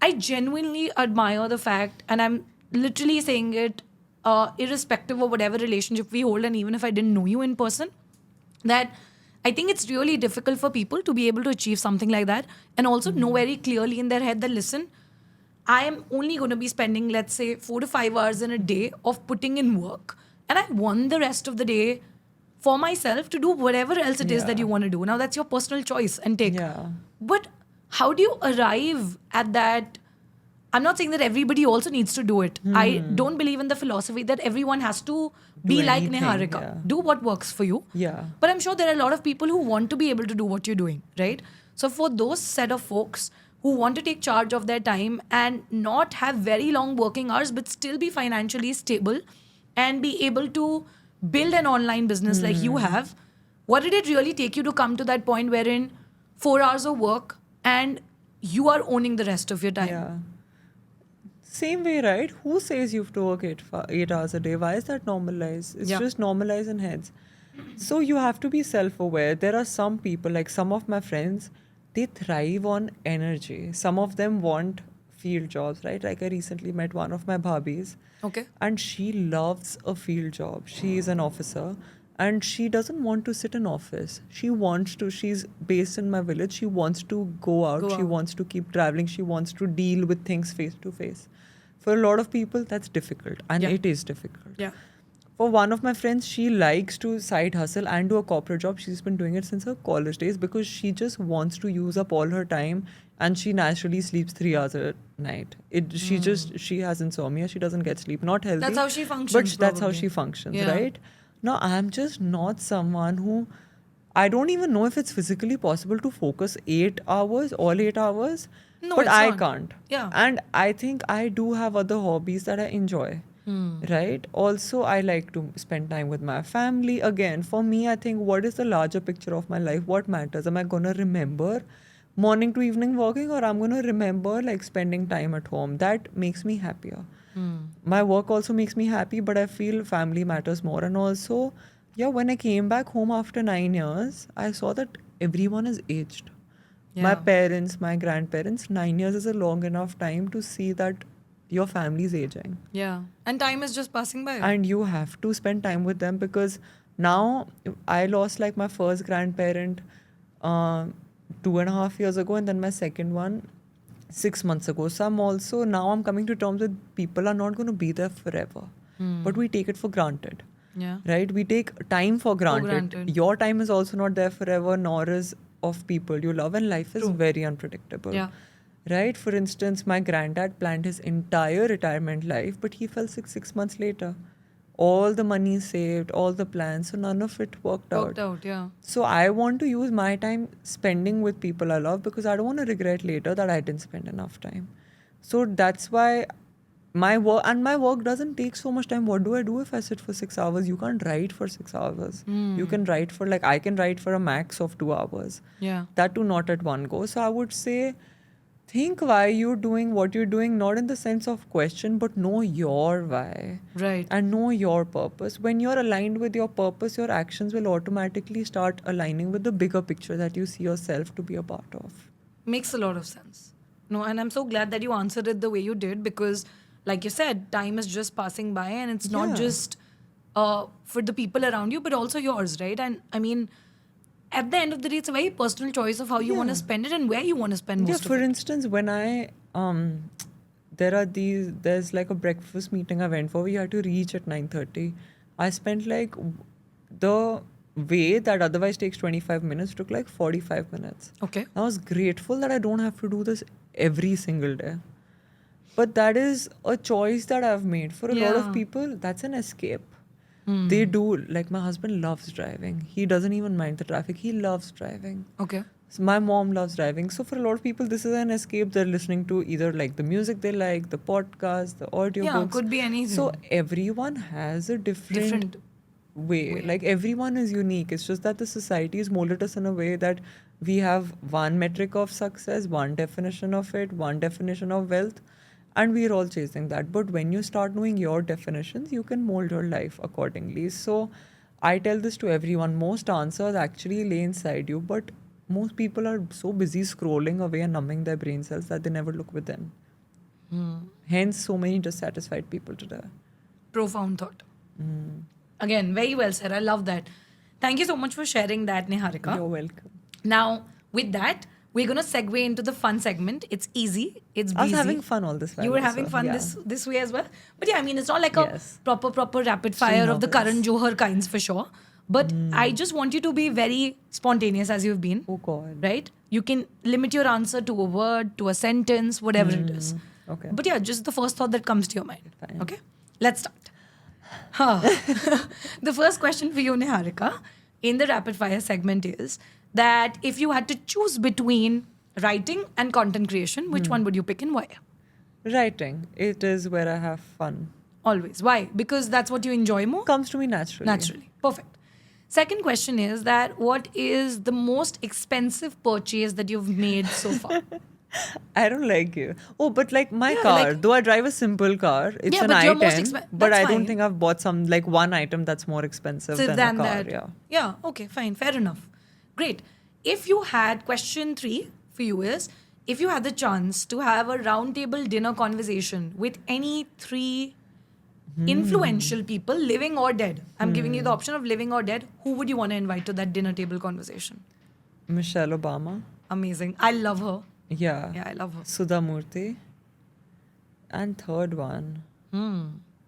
I genuinely admire the fact, and I'm literally saying it irrespective of whatever relationship we hold, and even if I didn't know you in person, that I think it's really difficult for people to be able to achieve something like that and also know very clearly in their head that, listen, I am only going to be spending, let's say, 4 to 5 hours in a day of putting in work, and I want the rest of the day for myself to do whatever else it is that Yeah. you want to do. Now, that's your personal choice and take. Yeah. But how do you arrive at that? I'm not saying that everybody also needs to do it. I don't believe in the philosophy that everyone has to be like anything, Niharika. yeah. Do what works for you. Yeah. But I'm sure there are a lot of people who want to be able to do what you're doing, right? So for those set of folks who want to take charge of their time and not have very long working hours but still be financially stable and be able to build an online business like you have, what did it really take you to come to that point wherein 4 hours of work and you are owning the rest of your time? Yeah. Same way, right? Who says you have to work 8 hours a day? Why is that normalized? It's Yeah. just normalized in heads. So you have to be self-aware. There are some people, like some of my friends, they thrive on energy. Some of them want field jobs, right? Like I recently met one of my bhabis. Okay. And she loves a field job. She is an officer and she doesn't want to sit in office. She's based in my village. She wants to go out. She wants to keep traveling. She wants to deal with things face to face. For a lot of people, that's difficult. And Yeah. it is difficult. Yeah. For one of my friends, she likes to side hustle and do a corporate job. She's been doing it since her college days because she just wants to use up all her time and she naturally sleeps 3 hours a night. She has insomnia. She doesn't get sleep. Not healthy. That's how she functions, But that's how probably. she functions, Yeah. right? Now, I'm just not someone who, I don't even know if it's physically possible to focus 8 hours, all 8 hours. No, but it's I not. can't. Yeah. And I think I do have other hobbies that I enjoy. Right? Also, I like to spend time with my family. Again, for me, I think what is the larger picture of my life? What matters? Am I going to remember morning to evening working, or I'm going to remember like spending time at home? That makes me happier. My work also makes me happy, but I feel family matters more. And also, yeah, when I came back home after 9 years, I saw that everyone is aged. My Yeah. parents, my grandparents, 9 years is a long enough time to see that your family is aging. Yeah. And time is just passing by. And you have to spend time with them because now I lost like my first grandparent 2.5 years ago, and then my second one 6 months ago. So I'm coming to terms with people are not going to be there forever, but we take it for granted. Yeah. Right? We take time for granted. granted. Your time is also not there forever, nor is of people you love, and life is very unpredictable. Yeah. Right? For instance, my granddad planned his entire retirement life, but he fell sick 6 months later. All the money saved, all the plans, so none of it worked Worked out, yeah. So I want to use my time spending with people I love because I don't want to regret later that I didn't spend enough time. So that's why my work doesn't take so much time. What do I do if I sit for 6 hours? You can't write for 6 hours. You can write for I can write for a max of 2 hours. Yeah. That too not at one go. So I would say, think why you're doing what you're doing, not in the sense of question, but know your why. Right. And know your purpose. When you're aligned with your purpose, your actions will automatically start aligning with the bigger picture that you see yourself to be a part of. Makes a lot of sense. No, and I'm so glad that you answered it the way you did because, like you said, time is just passing by and it's not Yeah. just for the people around you, but also yours, right? And I mean, at the end of the day, it's a very personal choice of how you want to Yeah. spend it and where you want to spend Yeah, most for of it. instance, when there's like a breakfast meeting I went for. We had to reach at 9:30. I spent like the way that otherwise takes 25 minutes took like 45 minutes. Okay. I was grateful that I don't have to do this every single day. But that is a choice that I've made. For a lot of Yeah. people, that's an escape. They do. Like, my husband loves driving. He doesn't even mind the traffic. He loves driving. Okay. So my mom loves driving. So for a lot of people, this is an escape. They're listening to either like the music they like, the podcast, the audiobooks. Yeah, could be anything. So everyone has a different way. Like, everyone is unique. It's just that the society has molded us in a way that we have one metric of success, one definition of it, one definition of wealth, and we're all chasing that. But when you start knowing your definitions, you can mold your life accordingly. So I tell this to everyone. Most answers actually lay inside you, but most people are so busy scrolling away and numbing their brain cells that they never look within. Hence, so many dissatisfied people today. Profound thought. Again, very well said. I love that. Thank you so much for sharing that, Niharika. You're welcome. Now, with that, we're going to segue into the fun segment. It's easy. It's I was busy. having fun all this while. You were also, having fun yeah. this way as well. But yeah, I mean, it's not like a Yes. proper rapid fire of the nervous. Karan Johar kinds for sure. But I just want you to be very spontaneous as you've been. Oh God. Right? You can limit your answer to a word, to a sentence, whatever it is. Okay. But yeah, just the first thought that comes to your mind. Fine. Okay? Let's start. The first question for you, Niharika, in the rapid fire segment is that if you had to choose between writing and content creation, which one would you pick and why? Writing. It is where I have fun. Always. Why? Because that's what you enjoy more? Comes to me naturally. Naturally. Perfect. Second question is that what is the most expensive purchase that you've made so far? I don't like you. Oh, but like my Yeah, car, like- though I drive a simple car, it's Yeah, an but your most i10, but that's I don't fine. think I've bought some like one item that's more expensive So than a car. that. Yeah. Okay, fine. Fair enough. Great. If you had, question 3 for you is, if you had the chance to have a roundtable dinner conversation with any 3 influential people, living or dead, I'm giving you the option of living or dead, who would you want to invite to that dinner table conversation? Michelle Obama. Amazing. I love her. Yeah. Yeah, I love her. Sudha Murthy. And third one. Hmm.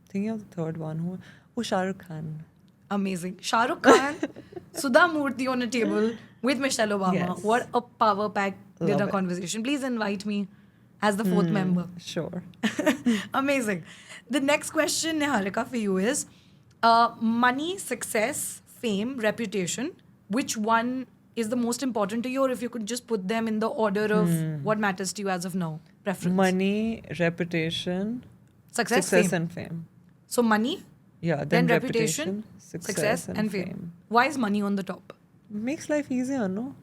Thinking of the third one. Who? Oh, Shah Rukh Khan. Amazing. Shah Rukh Khan, Sudha Murthy on a table with Michelle Obama. Yes. What a power-packed Love dinner it. conversation. Please invite me as the 4th member. Sure. Amazing. The next question, Niharika, for you is money, success, fame, reputation. Which one is the most important to you, or if you could just put them in the order of what matters to you as of now? Preference. Money, reputation, Success, success fame. and fame. So money, Yeah, then then reputation, success, and fame. Why is money on the top? Makes life easier, no?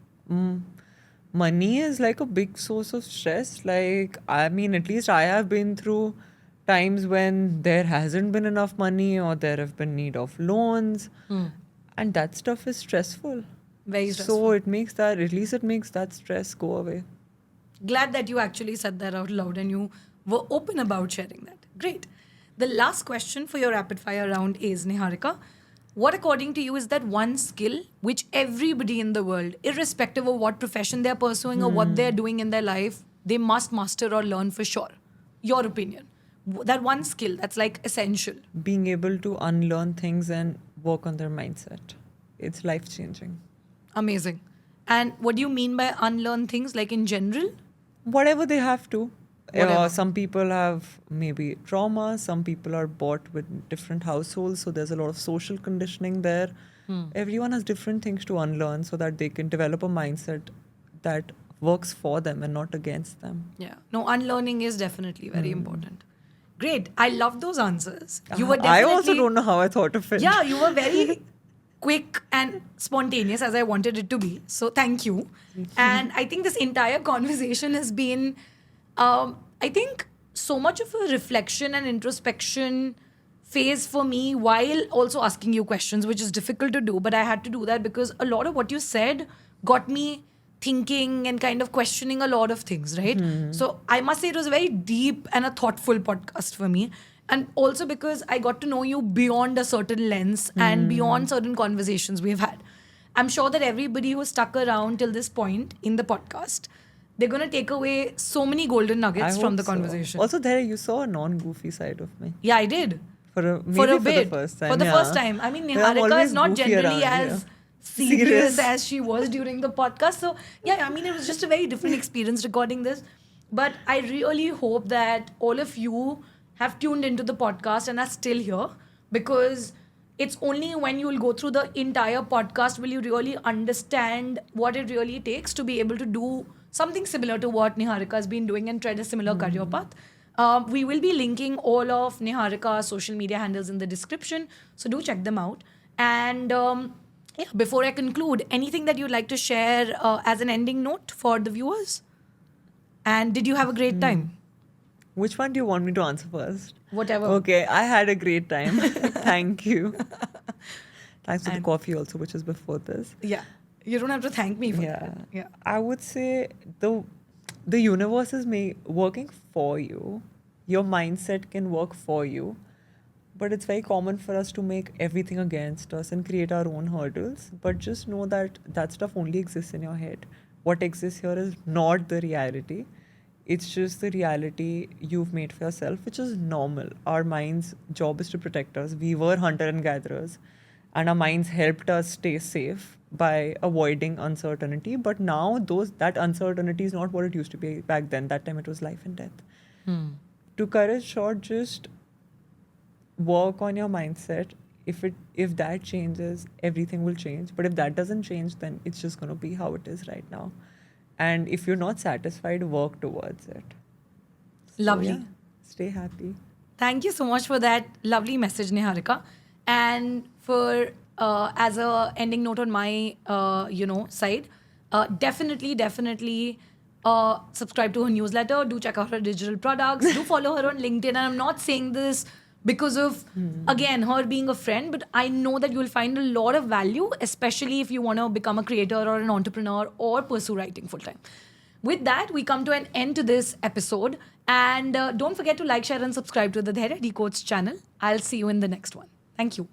Money is like a big source of stress. Like, I mean, at least I have been through times when there hasn't been enough money or there have been need of loans. And that stuff is stressful. Very stressful. So it makes that, at least it makes that stress go away. Glad that you actually said that out loud and you were open about sharing that. Great. The last question for your rapid fire round is, Niharika, what according to you is that one skill which everybody in the world, irrespective of what profession they're pursuing or what they're doing in their life, they must master or learn for sure? Your opinion. That one skill that's like essential. Being able to unlearn things and work on their mindset. It's life changing. Amazing. And what do you mean by unlearn things, like in general? Whatever they have to. Whatever. Some people have maybe trauma, some people are bought with different households, so there's a lot of social conditioning there. Everyone has different things to unlearn so that they can develop a mindset that works for them and not against them. Yeah. No, unlearning is definitely very important. Great. I love those answers. You were I definitely... also don't know how I thought of it. Yeah, you were very quick and spontaneous as I wanted it to be. So thank you. And I think this entire conversation has been, I think, so much of a reflection and introspection phase for me while also asking you questions, which is difficult to do. But I had to do that because a lot of what you said got me thinking and kind of questioning a lot of things, right? So I must say it was a very deep and a thoughtful podcast for me. And also because I got to know you beyond a certain lens and beyond certain conversations we've had. I'm sure that everybody who stuck around till this point in the podcast, they're going to take away so many golden nuggets I from the hope so. conversation. Also, there you saw a non-goofy side of me. Yeah, I did. Maybe For a for bit. the first time. For the yeah. first time. I mean, Yeah, I'm Niharika is always not goofy generally around, as yeah. serious Serious. as she was during the podcast. So, yeah, I mean, it was just a very different experience recording this. But I really hope that all of you have tuned into the podcast and are still here, because it's only when you will go through the entire podcast will you really understand what it really takes to be able to do something similar to what Niharika has been doing and tread a similar career path. We will be linking all of Niharika's social media handles in the description, so do check them out. And yeah, before I conclude, anything that you'd like to share as an ending note for the viewers? And did you have a great time? Which one do you want me to answer first? Whatever. Okay, I had a great time. Thank you. Thanks for the coffee also, which is before this. Yeah. You don't have to thank me for Yeah. that. Yeah. I would say the universe is working for you. Your mindset can work for you. But it's very common for us to make everything against us and create our own hurdles. But just know that that stuff only exists in your head. What exists here is not the reality. It's just the reality you've made for yourself, which is normal. Our mind's job is to protect us. We were hunter and gatherers, and our minds helped us stay safe by avoiding uncertainty. But now that uncertainty is not what it used to be back then. That time it was life and death. To cut it short, just work on your mindset. If that changes, everything will change. But if that doesn't change, then it's just going to be how it is right now. And if you're not satisfied, work towards it. Lovely. So, yeah, stay happy. Thank you so much for that lovely message, Niharika. And for as a ending note on my side, definitely subscribe to her newsletter. Do check out her digital products. Do follow her on LinkedIn. And I'm not saying this because of again her being a friend, but I know that you'll find a lot of value, especially if you want to become a creator or an entrepreneur or pursue writing full time. With that, we come to an end to this episode. And don't forget to like, share, and subscribe to the Dhairya Decodes channel. I'll see you in the next one. Thank you.